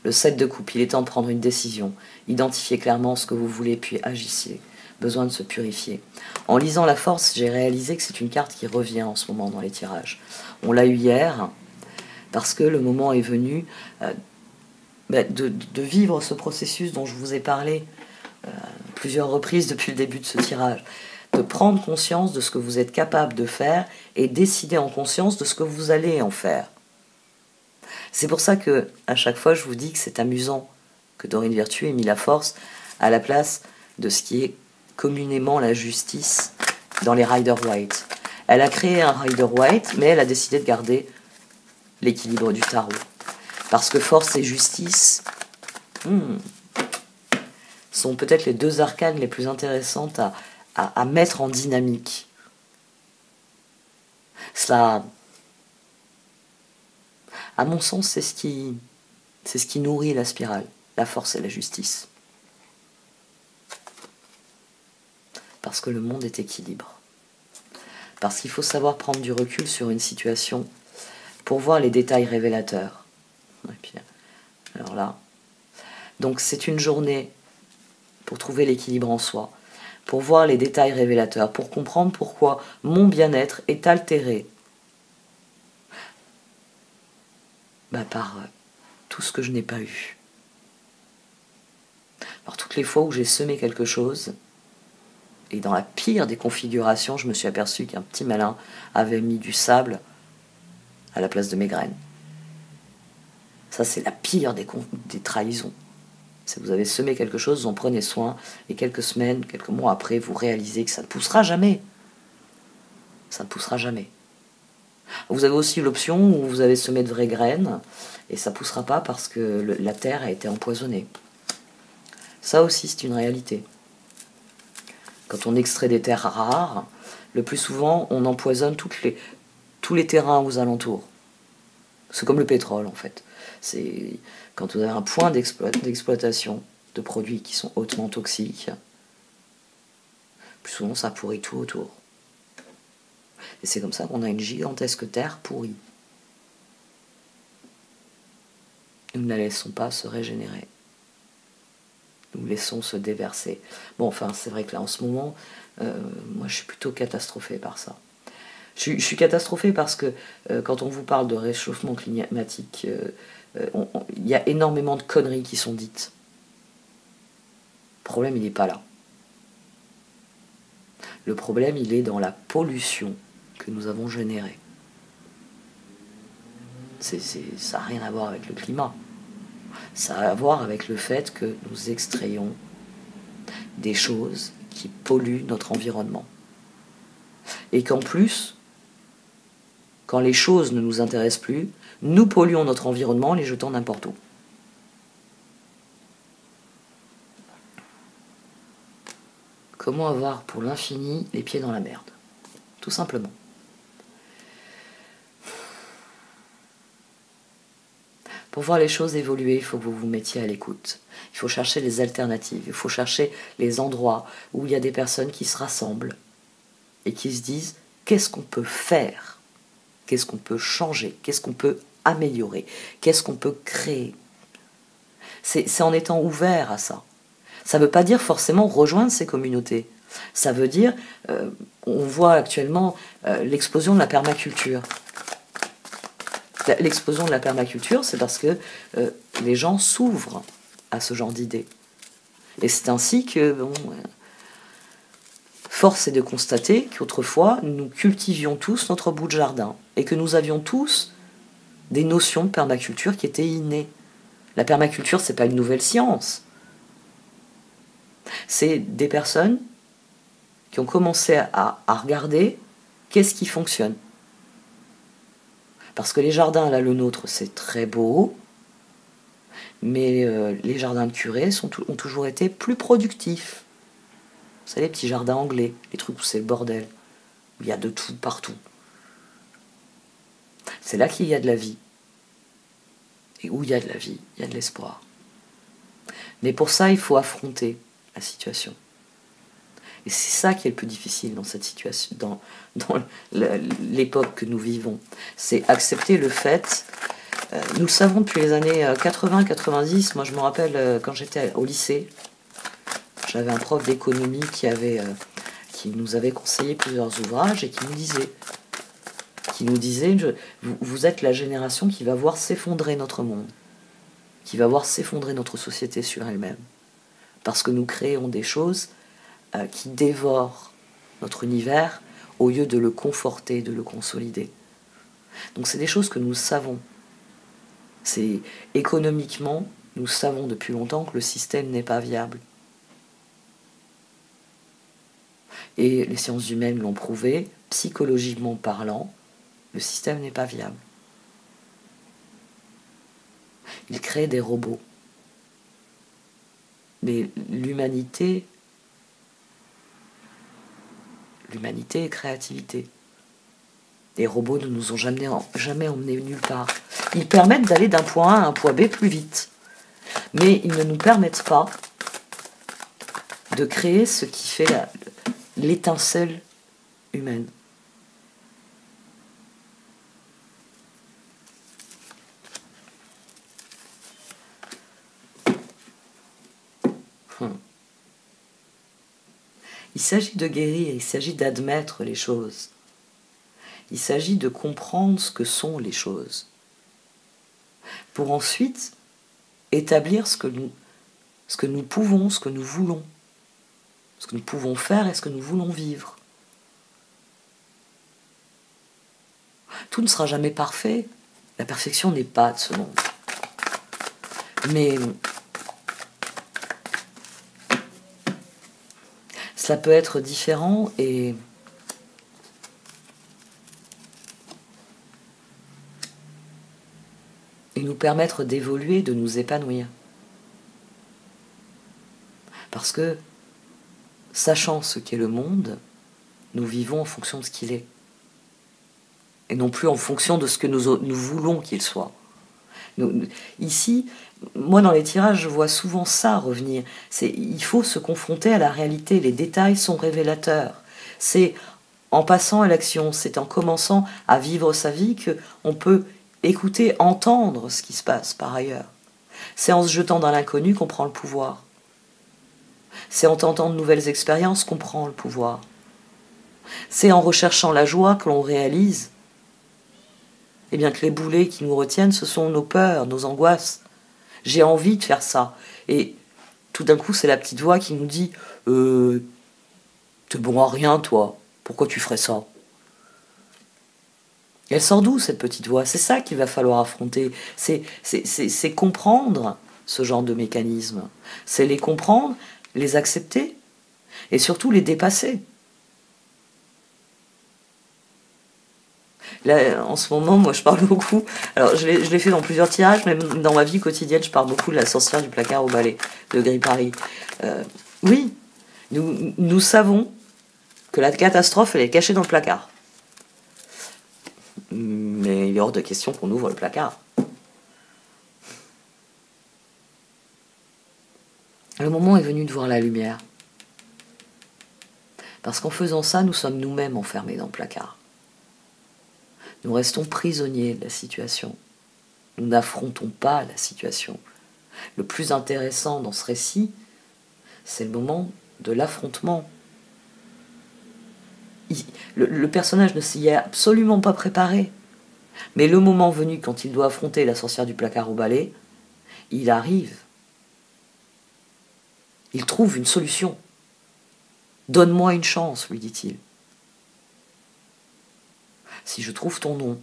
A: Le 7 de coupe, il est temps de prendre une décision. Identifiez clairement ce que vous voulez, puis agissez. Besoin de se purifier. En lisant la force, j'ai réalisé que c'est une carte qui revient en ce moment dans les tirages. On l'a eu hier, parce que le moment est venu de vivre ce processus dont je vous ai parlé plusieurs reprises depuis le début de ce tirage, de prendre conscience de ce que vous êtes capable de faire et décider en conscience de ce que vous allez en faire. C'est pour ça que à chaque fois je vous dis que c'est amusant que Dorine Virtue ait mis la force à la place de ce qui est communément la justice dans les Rider-Waite. Elle a créé un Rider-Waite, mais elle a décidé de garder l'équilibre du tarot. Parce que force et justice sont peut-être les 2 arcanes les plus intéressantes à mettre en dynamique. Cela, à mon sens, c'est ce qui nourrit la spirale, la force et la justice. Parce que le monde est équilibre. Parce qu'il faut savoir prendre du recul sur une situation pour voir les détails révélateurs. Et puis, alors là. Donc c'est une journée pour trouver l'équilibre en soi, pour voir les détails révélateurs, pour comprendre pourquoi mon bien-être est altéré par tout ce que je n'ai pas eu. Alors toutes les fois où j'ai semé quelque chose, et dans la pire des configurations, je me suis aperçu qu'un petit malin avait mis du sable à la place de mes graines. Ça, c'est la pire des trahisons. Si vous avez semé quelque chose, vous en prenez soin, et quelques semaines, quelques mois après, vous réalisez que ça ne poussera jamais. Ça ne poussera jamais. Vous avez aussi l'option où vous avez semé de vraies graines, et ça ne poussera pas parce que la terre a été empoisonnée. Ça aussi, c'est une réalité. Quand on extrait des terres rares, le plus souvent, on empoisonne tous les terrains aux alentours. C'est comme le pétrole, en fait. C'est quand vous avez un point d'exploitation de produits qui sont hautement toxiques, plus souvent, ça pourrit tout autour. Et c'est comme ça qu'on a une gigantesque terre pourrie. Nous ne la laissons pas se régénérer. Nous laissons se déverser. Bon, enfin, c'est vrai que là, en ce moment, moi, je suis plutôt catastrophée par ça. Je suis catastrophée parce que quand on vous parle de réchauffement climatique, il y a énormément de conneries qui sont dites. Le problème, il n'est pas là. Le problème, il est dans la pollution que nous avons générée. Ça n'a rien à voir avec le climat. Ça a à voir avec le fait que nous extrayons des choses qui polluent notre environnement. Et qu'en plus, quand les choses ne nous intéressent plus, nous polluons notre environnement en les jetant n'importe où. Comment avoir pour l'infini les pieds dans la merde? Tout simplement. Pour voir les choses évoluer, il faut que vous vous mettiez à l'écoute. Il faut chercher les alternatives. Il faut chercher les endroits où il y a des personnes qui se rassemblent et qui se disent qu'est-ce qu'on peut faire? Qu'est-ce qu'on peut changer? Qu'est-ce qu'on peut améliorer? Qu'est-ce qu'on peut créer? C'est en étant ouvert à ça. Ça ne veut pas dire forcément rejoindre ces communautés. Ça veut dire, on voit actuellement l'explosion de la permaculture. L'explosion de la permaculture, c'est parce que les gens s'ouvrent à ce genre d'idées. Et c'est ainsi que, force est de constater qu'autrefois, nous cultivions tous notre bout de jardin et que nous avions tous des notions de permaculture qui étaient innées. La permaculture, c'est pas une nouvelle science. C'est des personnes qui ont commencé à regarder qu'est-ce qui fonctionne. Parce que les jardins, là, le nôtre, c'est très beau, mais les jardins de curé ont toujours été plus productifs. Vous savez, les petits jardins anglais, les trucs où c'est le bordel, où il y a de tout partout. C'est là qu'il y a de la vie. Et où il y a de la vie, il y a de l'espoir. Mais pour ça, il faut affronter la situation. Et c'est ça qui est le plus difficile dans cette situation, dans l'époque que nous vivons. C'est accepter le fait, nous le savons depuis les années 80-90, moi je me rappelle quand j'étais au lycée, j'avais un prof d'économie qui nous avait conseillé plusieurs ouvrages et qui nous disait vous êtes la génération qui va voir s'effondrer notre monde, qui va voir s'effondrer notre société sur elle-même. Parce que nous créons des choses qui dévorent notre univers au lieu de le conforter, de le consolider. Donc c'est des choses que nous savons. C'est économiquement, nous savons depuis longtemps que le système n'est pas viable. Et les sciences humaines l'ont prouvé, psychologiquement parlant, le système n'est pas viable. Il crée des robots. Mais l'humanité est créativité. Les robots ne nous ont jamais emmenés nulle part. Ils permettent d'aller d'un point A à un point B plus vite. Mais ils ne nous permettent pas de créer ce qui fait l'étincelle humaine. Il s'agit de guérir, il s'agit d'admettre les choses. Il s'agit de comprendre ce que sont les choses. Pour ensuite établir ce que nous pouvons, ce que nous voulons. Ce que nous pouvons faire et ce que nous voulons vivre. Tout ne sera jamais parfait. La perfection n'est pas de ce monde. Mais cela peut être différent et nous permettre d'évoluer, de nous épanouir. Parce que, sachant ce qu'est le monde, nous vivons en fonction de ce qu'il est. Et non plus en fonction de ce que nous voulons qu'il soit. Ici, moi dans les tirages, je vois souvent ça revenir. Il faut se confronter à la réalité, les détails sont révélateurs. C'est en passant à l'action, c'est en commençant à vivre sa vie qu'on peut écouter, entendre ce qui se passe par ailleurs. C'est en se jetant dans l'inconnu qu'on prend le pouvoir. C'est en tentant de nouvelles expériences qu'on prend le pouvoir. C'est en recherchant la joie que l'on réalise eh bien que les boulets qui nous retiennent, ce sont nos peurs, nos angoisses. J'ai envie de faire ça. Et tout d'un coup, c'est la petite voix qui nous dit « T'es bon à rien, toi. Pourquoi tu ferais ça ?» Et elle sort d'où, cette petite voix? C'est ça qu'il va falloir affronter. C'est comprendre ce genre de mécanismes. C'est les comprendre, les accepter et surtout les dépasser. Là, en ce moment, moi, je parle beaucoup. Alors, je l'ai fait dans plusieurs tirages, mais dans ma vie quotidienne, je parle beaucoup de la sorcière du placard au balai, de Gris Paris. Oui, nous savons que la catastrophe, elle est cachée dans le placard. Mais il est hors de question qu'on ouvre le placard. Le moment est venu de voir la lumière. Parce qu'en faisant ça, nous sommes nous-mêmes enfermés dans le placard. Nous restons prisonniers de la situation. Nous n'affrontons pas la situation. Le plus intéressant dans ce récit, c'est le moment de l'affrontement. Le personnage ne s'y est absolument pas préparé. Mais le moment venu, quand il doit affronter la sorcière du placard au balai, il arrive. Il trouve une solution. « Donne-moi une chance », lui dit-il. Si je trouve ton nom,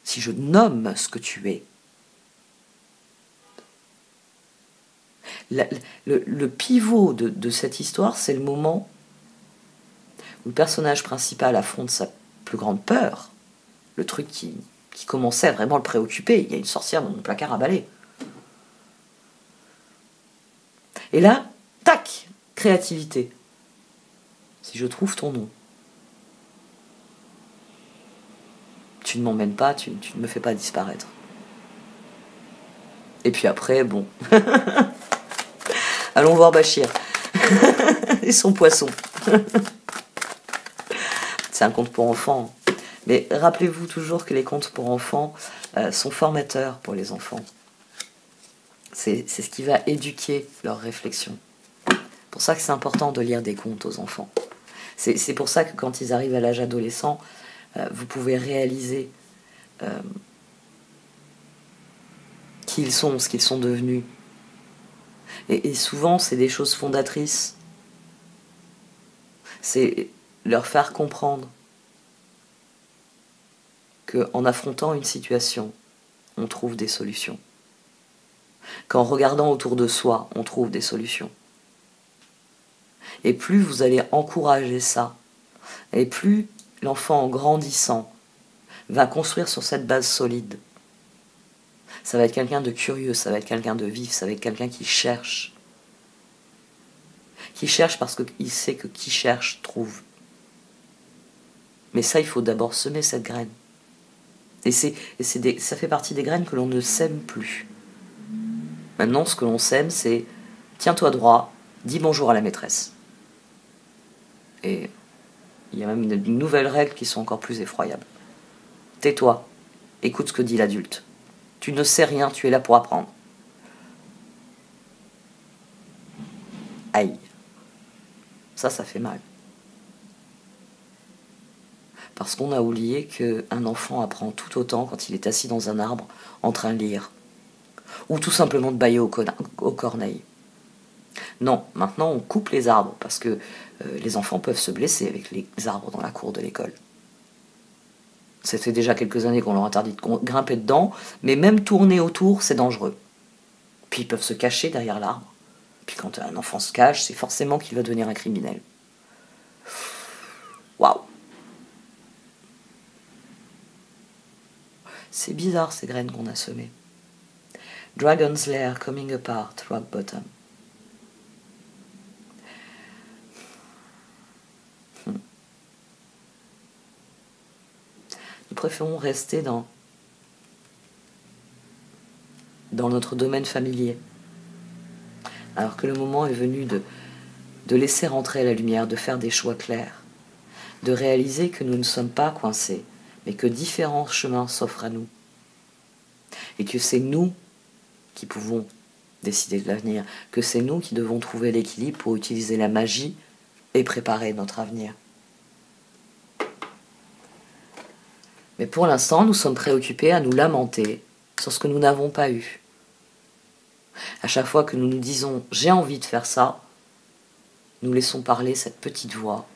A: si je nomme ce que tu es. Le pivot de cette histoire, c'est le moment où le personnage principal affronte sa plus grande peur, le truc qui commençait à vraiment le préoccuper. Il y a une sorcière dans mon placard à balai. Et là, tac, créativité. Si je trouve ton nom. Tu ne m'emmènes pas, tu ne me fais pas disparaître. Et puis après, bon. Allons voir Bachir. Et son poisson. C'est un conte pour enfants. Mais rappelez-vous toujours que les contes pour enfants sont formateurs pour les enfants. C'est ce qui va éduquer leur réflexion. C'est pour ça que c'est important de lire des contes aux enfants. C'est pour ça que quand ils arrivent à l'âge adolescent, vous pouvez réaliser qui ils sont, ce qu'ils sont devenus. Et souvent, c'est des choses fondatrices. C'est leur faire comprendre qu'en affrontant une situation, on trouve des solutions. Qu'en regardant autour de soi, on trouve des solutions. Et plus vous allez encourager ça, et plus l'enfant, en grandissant, va construire sur cette base solide. Ça va être quelqu'un de curieux, ça va être quelqu'un de vif, ça va être quelqu'un qui cherche. Qui cherche parce qu'il sait que qui cherche trouve. Mais ça, il faut d'abord semer cette graine. Et ça fait partie des graines que l'on ne sème plus. Maintenant, ce que l'on sème, c'est tiens-toi droit, dis bonjour à la maîtresse. Et il y a même de nouvelles règles qui sont encore plus effroyables. Tais-toi, écoute ce que dit l'adulte. Tu ne sais rien, tu es là pour apprendre. Aïe. Ça fait mal. Parce qu'on a oublié qu'un enfant apprend tout autant quand il est assis dans un arbre en train de lire. Ou tout simplement de bâiller au corneille. Non, maintenant on coupe les arbres parce que les enfants peuvent se blesser avec les arbres dans la cour de l'école. Ça fait déjà quelques années qu'on leur interdit de grimper dedans, mais même tourner autour, c'est dangereux. Puis ils peuvent se cacher derrière l'arbre. Puis quand un enfant se cache, c'est forcément qu'il va devenir un criminel. Waouh! C'est bizarre ces graines qu'on a semées. Dragon's Lair coming apart, rock bottom. Nous préférons rester dans notre domaine familier. Alors que le moment est venu de laisser rentrer la lumière, de faire des choix clairs, de réaliser que nous ne sommes pas coincés, mais que différents chemins s'offrent à nous. Et que c'est nous qui pouvons décider de l'avenir, que c'est nous qui devons trouver l'équilibre pour utiliser la magie et préparer notre avenir. Mais pour l'instant, nous sommes préoccupés à nous lamenter sur ce que nous n'avons pas eu. À chaque fois que nous nous disons « j'ai envie de faire ça », nous laissons parler cette petite voix.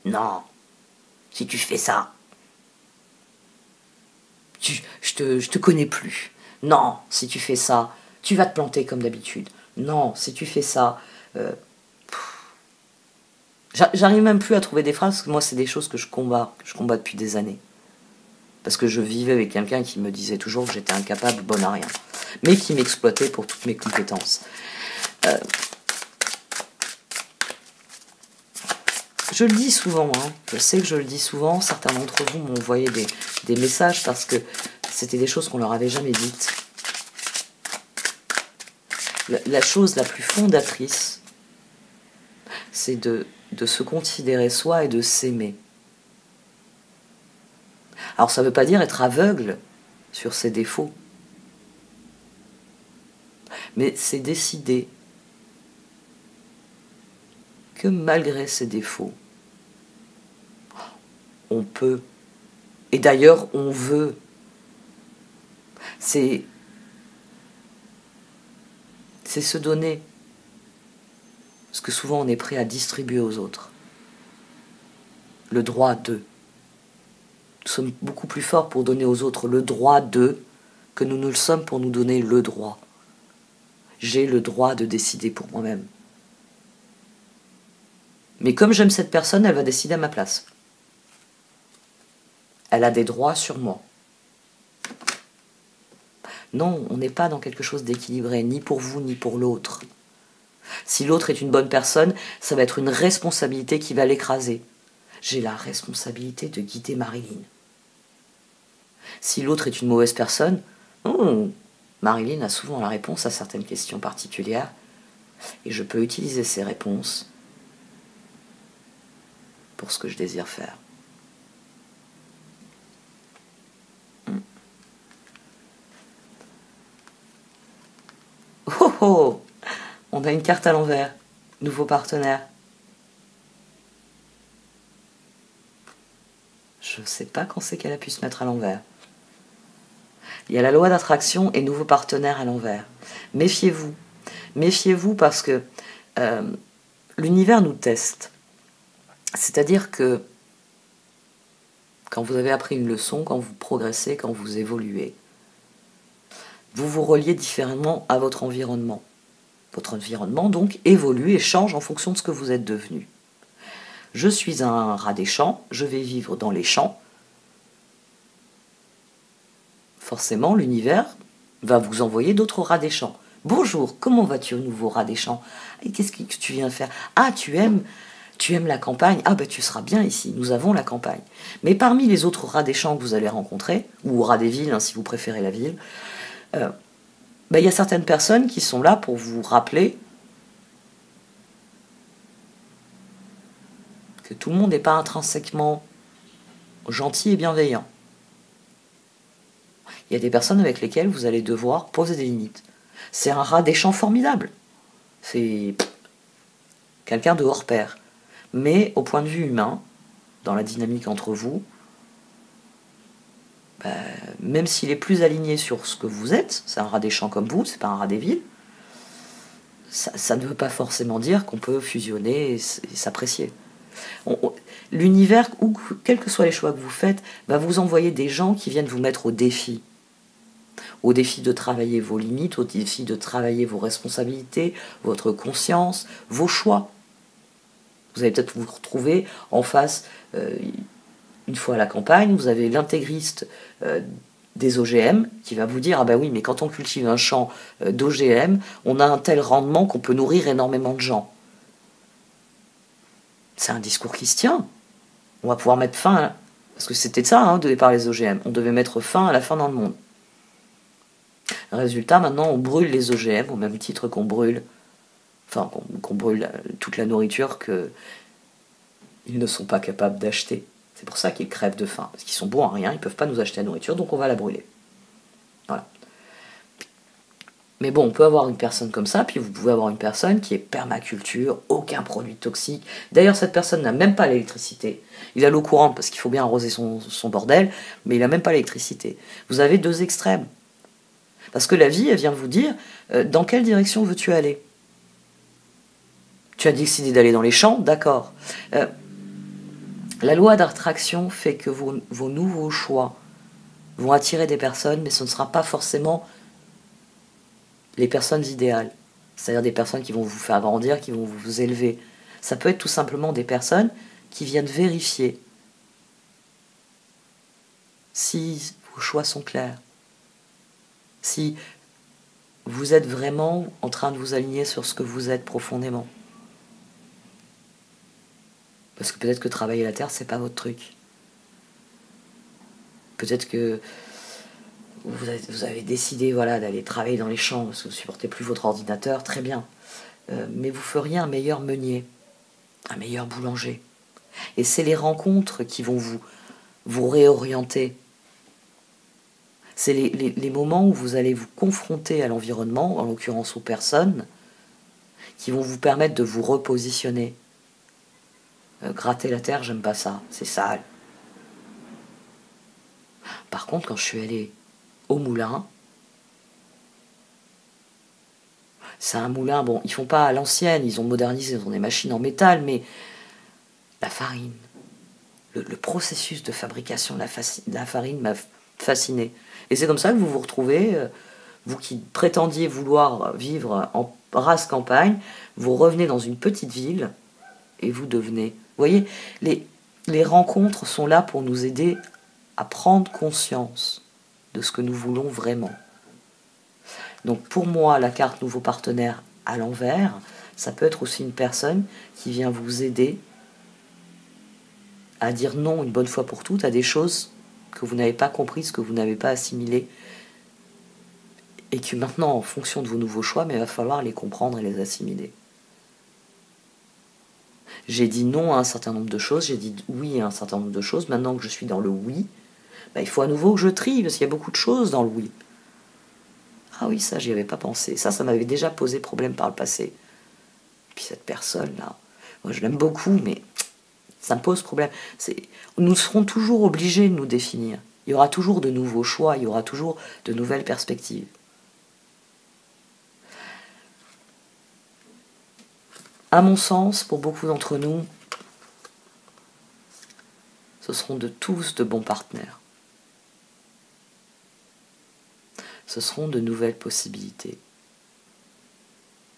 A: Non, si tu fais ça, je te connais plus. Non, si tu fais ça, tu vas te planter comme d'habitude. Non, si tu fais ça... J'arrive même plus à trouver des phrases, parce que moi, c'est des choses que je combats depuis des années. Parce que je vivais avec quelqu'un qui me disait toujours que j'étais incapable, bonne à rien. Mais qui m'exploitait pour toutes mes compétences. Je le dis souvent, hein. Je sais que je le dis souvent. Certains d'entre vous m'ont envoyé des messages parce que c'était des choses qu'on leur avait jamais dites. La chose la plus fondatrice, c'est de se considérer soi et de s'aimer. Alors ça ne veut pas dire être aveugle sur ses défauts, mais c'est décider que malgré ses défauts, on peut, et d'ailleurs on veut, c'est se donner ce que souvent on est prêt à distribuer aux autres. Le droit d'eux. Nous sommes beaucoup plus forts pour donner aux autres le droit d'eux que nous ne le sommes pour nous donner le droit. J'ai le droit de décider pour moi-même. Mais comme j'aime cette personne, elle va décider à ma place. Elle a des droits sur moi. Non, on n'est pas dans quelque chose d'équilibré, ni pour vous, ni pour l'autre. Si l'autre est une bonne personne, ça va être une responsabilité qui va l'écraser. J'ai la responsabilité de guider Marilyn. Si l'autre est une mauvaise personne, Marilyn a souvent la réponse à certaines questions particulières, et je peux utiliser ces réponses pour ce que je désire faire. Oh oh! On a une carte à l'envers. Nouveau partenaire. Je ne sais pas quand c'est qu'elle a pu se mettre à l'envers. Il y a la loi d'attraction et nouveau partenaire à l'envers. Méfiez-vous. Méfiez-vous parce que l'univers nous teste. C'est-à-dire que quand vous avez appris une leçon, quand vous progressez, quand vous évoluez, vous vous reliez différemment à votre environnement. Votre environnement, donc, évolue et change en fonction de ce que vous êtes devenu. Je suis un rat des champs, je vais vivre dans les champs. Forcément, l'univers va vous envoyer d'autres rats des champs. Bonjour, comment vas-tu, nouveau rat des champs? Et qu'est-ce que tu viens faire? Ah, tu aimes la campagne? Ah, ben tu seras bien ici, nous avons la campagne. Mais parmi les autres rats des champs que vous allez rencontrer, ou rats des villes, hein, si vous préférez la ville, y a certaines personnes qui sont là pour vous rappeler que tout le monde n'est pas intrinsèquement gentil et bienveillant. Il y a des personnes avec lesquelles vous allez devoir poser des limites. C'est un rat des champs formidable. quelqu'un de hors pair. Mais au point de vue humain, dans la dynamique entre vous, même s'il est plus aligné sur ce que vous êtes, c'est un rat des champs comme vous, c'est pas un rat des villes, ça ne veut pas forcément dire qu'on peut fusionner et s'apprécier. L'univers, ou quels que soient les choix que vous faites, va vous envoyer des gens qui viennent vous mettre au défi. Au défi de travailler vos limites, au défi de travailler vos responsabilités, votre conscience, vos choix. Vous allez peut-être vous retrouver en face, une fois à la campagne, vous avez l'intégriste des OGM qui va vous dire ah ben oui, mais quand on cultive un champ d'OGM, on a un tel rendement qu'on peut nourrir énormément de gens. C'est un discours qui se tient. On va pouvoir mettre fin, parce que c'était ça au départ les OGM, on devait mettre fin à la faim dans le monde. Résultat, maintenant on brûle les OGM au même titre qu'on brûle, qu'on brûle toute la nourriture qu'ils ne sont pas capables d'acheter. C'est pour ça qu'ils crèvent de faim, parce qu'ils sont bons à rien, ils ne peuvent pas nous acheter la nourriture, donc on va la brûler. Voilà. Mais bon, on peut avoir une personne comme ça, puis vous pouvez avoir une personne qui est permaculture, aucun produit toxique. D'ailleurs, cette personne n'a même pas l'électricité. Il a l'eau courante parce qu'il faut bien arroser son bordel, mais il n'a même pas l'électricité. Vous avez deux extrêmes. Parce que la vie, elle vient vous dire dans quelle direction veux-tu aller. Tu as décidé d'aller dans les champs, d'accord. La loi d'attraction fait que vos nouveaux choix vont attirer des personnes, mais ce ne sera pas forcément les personnes idéales. C'est-à-dire des personnes qui vont vous faire grandir, qui vont vous élever. Ça peut être tout simplement des personnes qui viennent vérifier si vos choix sont clairs, si vous êtes vraiment en train de vous aligner sur ce que vous êtes profondément. Parce que peut-être que travailler la terre, c'est pas votre truc. Peut-être que vous avez décidé d'aller travailler dans les champs parce que vous ne supportez plus votre ordinateur, très bien. Mais vous feriez un meilleur meunier, un meilleur boulanger. Et c'est les rencontres qui vont vous réorienter. C'est les moments où vous allez vous confronter à l'environnement, en l'occurrence aux personnes, qui vont vous permettre de vous repositionner. Gratter la terre, j'aime pas ça, c'est sale. Par contre, quand je suis allée au moulin, c'est un moulin, bon, ils font pas à l'ancienne, ils ont modernisé, ils ont des machines en métal, mais la farine, le processus de fabrication de la farine m'a fasciné. Et c'est comme ça que vous vous retrouvez, vous qui prétendiez vouloir vivre en race campagne, vous revenez dans une petite ville et vous devenez... Vous voyez, les rencontres sont là pour nous aider à prendre conscience de ce que nous voulons vraiment. Donc pour moi, la carte nouveau partenaire à l'envers, ça peut être aussi une personne qui vient vous aider à dire non une bonne fois pour toutes à des choses que vous n'avez pas comprises, que vous n'avez pas assimilées, et que maintenant, en fonction de vos nouveaux choix, il va falloir les comprendre et les assimiler. J'ai dit non à un certain nombre de choses, j'ai dit oui à un certain nombre de choses. Maintenant que je suis dans le oui, il faut à nouveau que je trie, parce qu'il y a beaucoup de choses dans le oui. Ah oui, ça, j'y avais pas pensé. Ça m'avait déjà posé problème par le passé. Et puis cette personne-là, moi je l'aime beaucoup, mais ça me pose problème. Nous serons toujours obligés de nous définir. Il y aura toujours de nouveaux choix, il y aura toujours de nouvelles perspectives. À mon sens, pour beaucoup d'entre nous, ce seront tous de bons partenaires. Ce seront de nouvelles possibilités,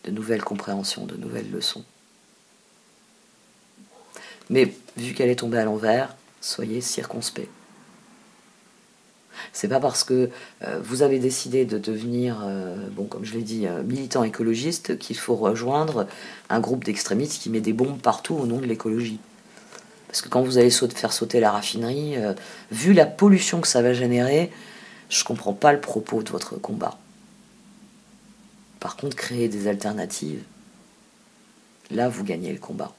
A: de nouvelles compréhensions, de nouvelles leçons. Mais vu qu'elle est tombée à l'envers, soyez circonspects. C'est pas parce que vous avez décidé de devenir, comme je l'ai dit, militant écologiste, qu'il faut rejoindre un groupe d'extrémistes qui met des bombes partout au nom de l'écologie. Parce que quand vous allez faire sauter la raffinerie, vu la pollution que ça va générer, je comprends pas le propos de votre combat. Par contre, créer des alternatives, là vous gagnez le combat.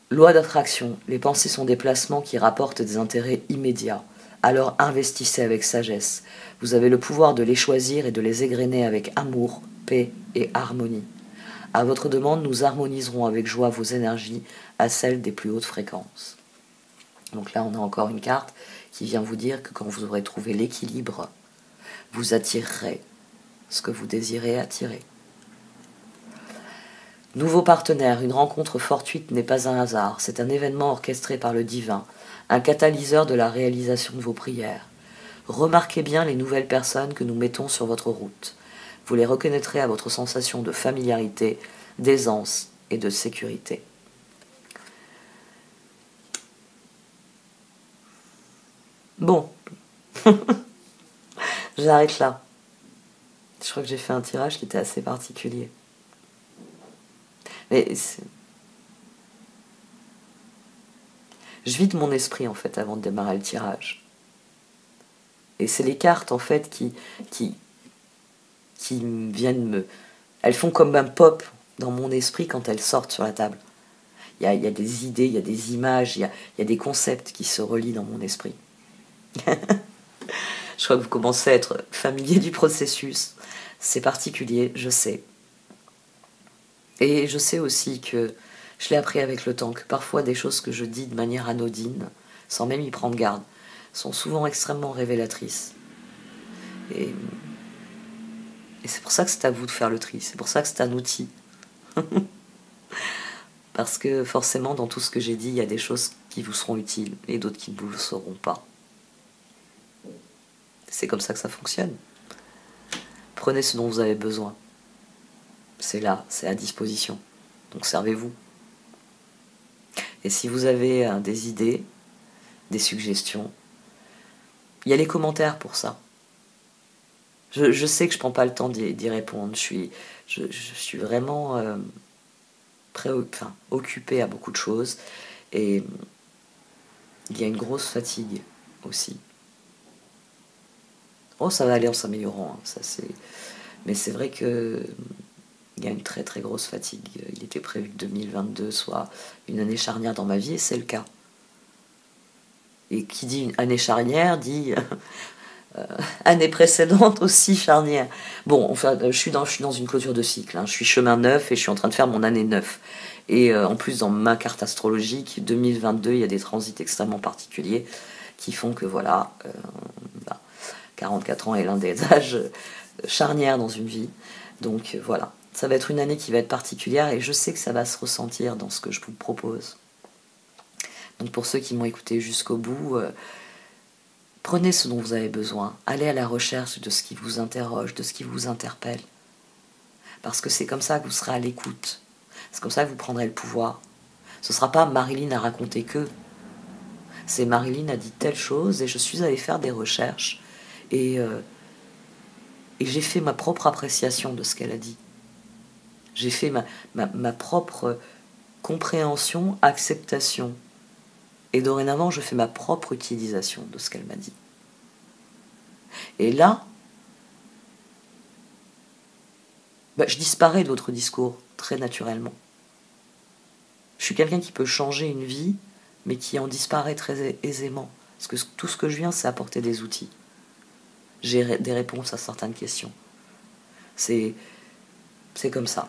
A: Loi d'attraction. Les pensées sont des placements qui rapportent des intérêts immédiats. Alors investissez avec sagesse. Vous avez le pouvoir de les choisir et de les égrener avec amour, paix et harmonie. À votre demande, nous harmoniserons avec joie vos énergies à celles des plus hautes fréquences. Donc là, on a encore une carte qui vient vous dire que quand vous aurez trouvé l'équilibre, vous attirerez ce que vous désirez attirer. Nouveau partenaire, une rencontre fortuite n'est pas un hasard, c'est un événement orchestré par le divin, un catalyseur de la réalisation de vos prières. Remarquez bien les nouvelles personnes que nous mettons sur votre route. Vous les reconnaîtrez à votre sensation de familiarité, d'aisance et de sécurité. Bon, j'arrête là. Je crois que j'ai fait un tirage qui était assez particulier. Mais je vide mon esprit en fait avant de démarrer le tirage. Et c'est les cartes en fait qui viennent me... Elles font comme un pop dans mon esprit quand elles sortent sur la table. Il y a des idées, il y a des images, il y a des concepts qui se relient dans mon esprit. Je crois que vous commencez à être familier du processus. C'est particulier, je sais. Et je sais aussi que je l'ai appris avec le temps, que parfois des choses que je dis de manière anodine, sans même y prendre garde, sont souvent extrêmement révélatrices. Et c'est pour ça que c'est à vous de faire le tri, c'est pour ça que c'est un outil. Parce que forcément, dans tout ce que j'ai dit, il y a des choses qui vous seront utiles et d'autres qui ne vous le seront pas. C'est comme ça que ça fonctionne. Prenez ce dont vous avez besoin. C'est là, c'est à disposition. Donc servez-vous. Et si vous avez des idées, des suggestions, il y a les commentaires pour ça. Je sais que je ne prends pas le temps d'y répondre. Je suis vraiment occupée à beaucoup de choses. Et il y a une grosse fatigue aussi. Oh, ça va aller en s'améliorant. Mais c'est vrai que il y a une très très grosse fatigue. Il était prévu que 2022 soit une année charnière dans ma vie et c'est le cas. Et qui dit une année charnière dit année précédente aussi charnière. Bon, enfin, je suis dans une clôture de cycle. Je suis chemin neuf et je suis en train de faire mon année 9. Et en plus, dans ma carte astrologique, 2022, il y a des transits extrêmement particuliers qui font que voilà, 44 ans est l'un des âges charnières dans une vie. Donc voilà, ça va être une année qui va être particulière et je sais que ça va se ressentir dans ce que je vous propose. Donc pour ceux qui m'ont écouté jusqu'au bout, prenez ce dont vous avez besoin. Allez à la recherche de ce qui vous interroge, de ce qui vous interpelle. Parce que c'est comme ça que vous serez à l'écoute. C'est comme ça que vous prendrez le pouvoir. Ce ne sera pas Marilyn a raconté que. C'est Marilyn a dit telle chose et je suis allée faire des recherches et j'ai fait ma propre appréciation de ce qu'elle a dit. J'ai fait ma propre compréhension, acceptation. Et dorénavant, je fais ma propre utilisation de ce qu'elle m'a dit. Et là, je disparais de votre discours très naturellement. Je suis quelqu'un qui peut changer une vie, mais qui en disparaît très aisément. Parce que tout ce que je viens, c'est apporter des outils. J'ai des réponses à certaines questions. C'est comme ça.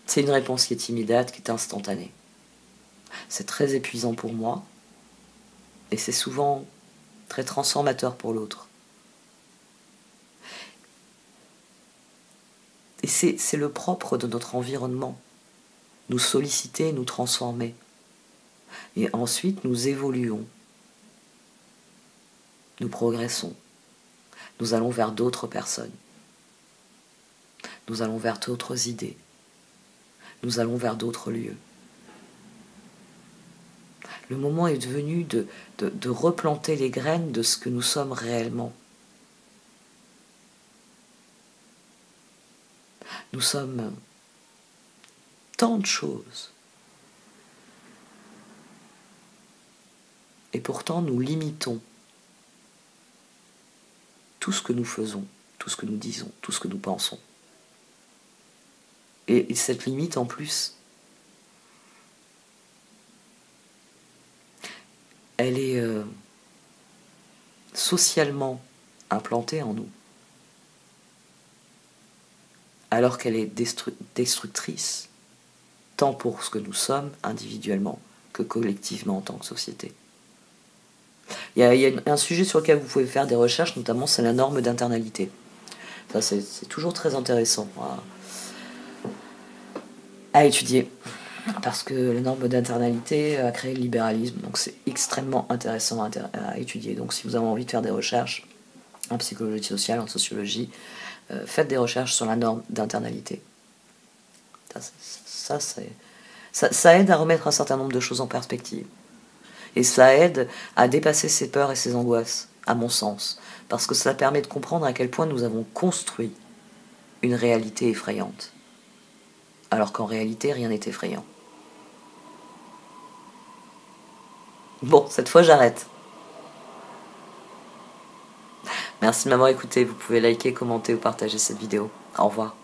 A: C'est une réponse qui est immédiate, qui est instantanée. C'est très épuisant pour moi, et c'est souvent très transformateur pour l'autre. Et c'est le propre de notre environnement. Nous solliciter, nous transformer. Et ensuite, nous évoluons. Nous progressons. Nous allons vers d'autres personnes. Nous allons vers d'autres idées. Nous allons vers d'autres lieux. Le moment est venu de replanter les graines de ce que nous sommes réellement. Nous sommes tant de choses. Et pourtant, nous limitons tout ce que nous faisons, tout ce que nous disons, tout ce que nous pensons. Et cette limite, en plus, elle est socialement implantée en nous, alors qu'elle est destructrice, tant pour ce que nous sommes individuellement que collectivement en tant que société. Il y a un sujet sur lequel vous pouvez faire des recherches, notamment c'est la norme d'internalité. Ça, c'est toujours très intéressant à étudier, parce que la norme d'internalité a créé le libéralisme, donc c'est extrêmement intéressant à étudier. Donc si vous avez envie de faire des recherches en psychologie sociale, en sociologie, faites des recherches sur la norme d'internalité. Ça aide à remettre un certain nombre de choses en perspective. Et ça aide à dépasser ses peurs et ses angoisses, à mon sens, parce que ça permet de comprendre à quel point nous avons construit une réalité effrayante, alors qu'en réalité rien n'est effrayant. Bon, cette fois j'arrête. Merci de m'avoir écouté, vous pouvez liker, commenter ou partager cette vidéo. Au revoir.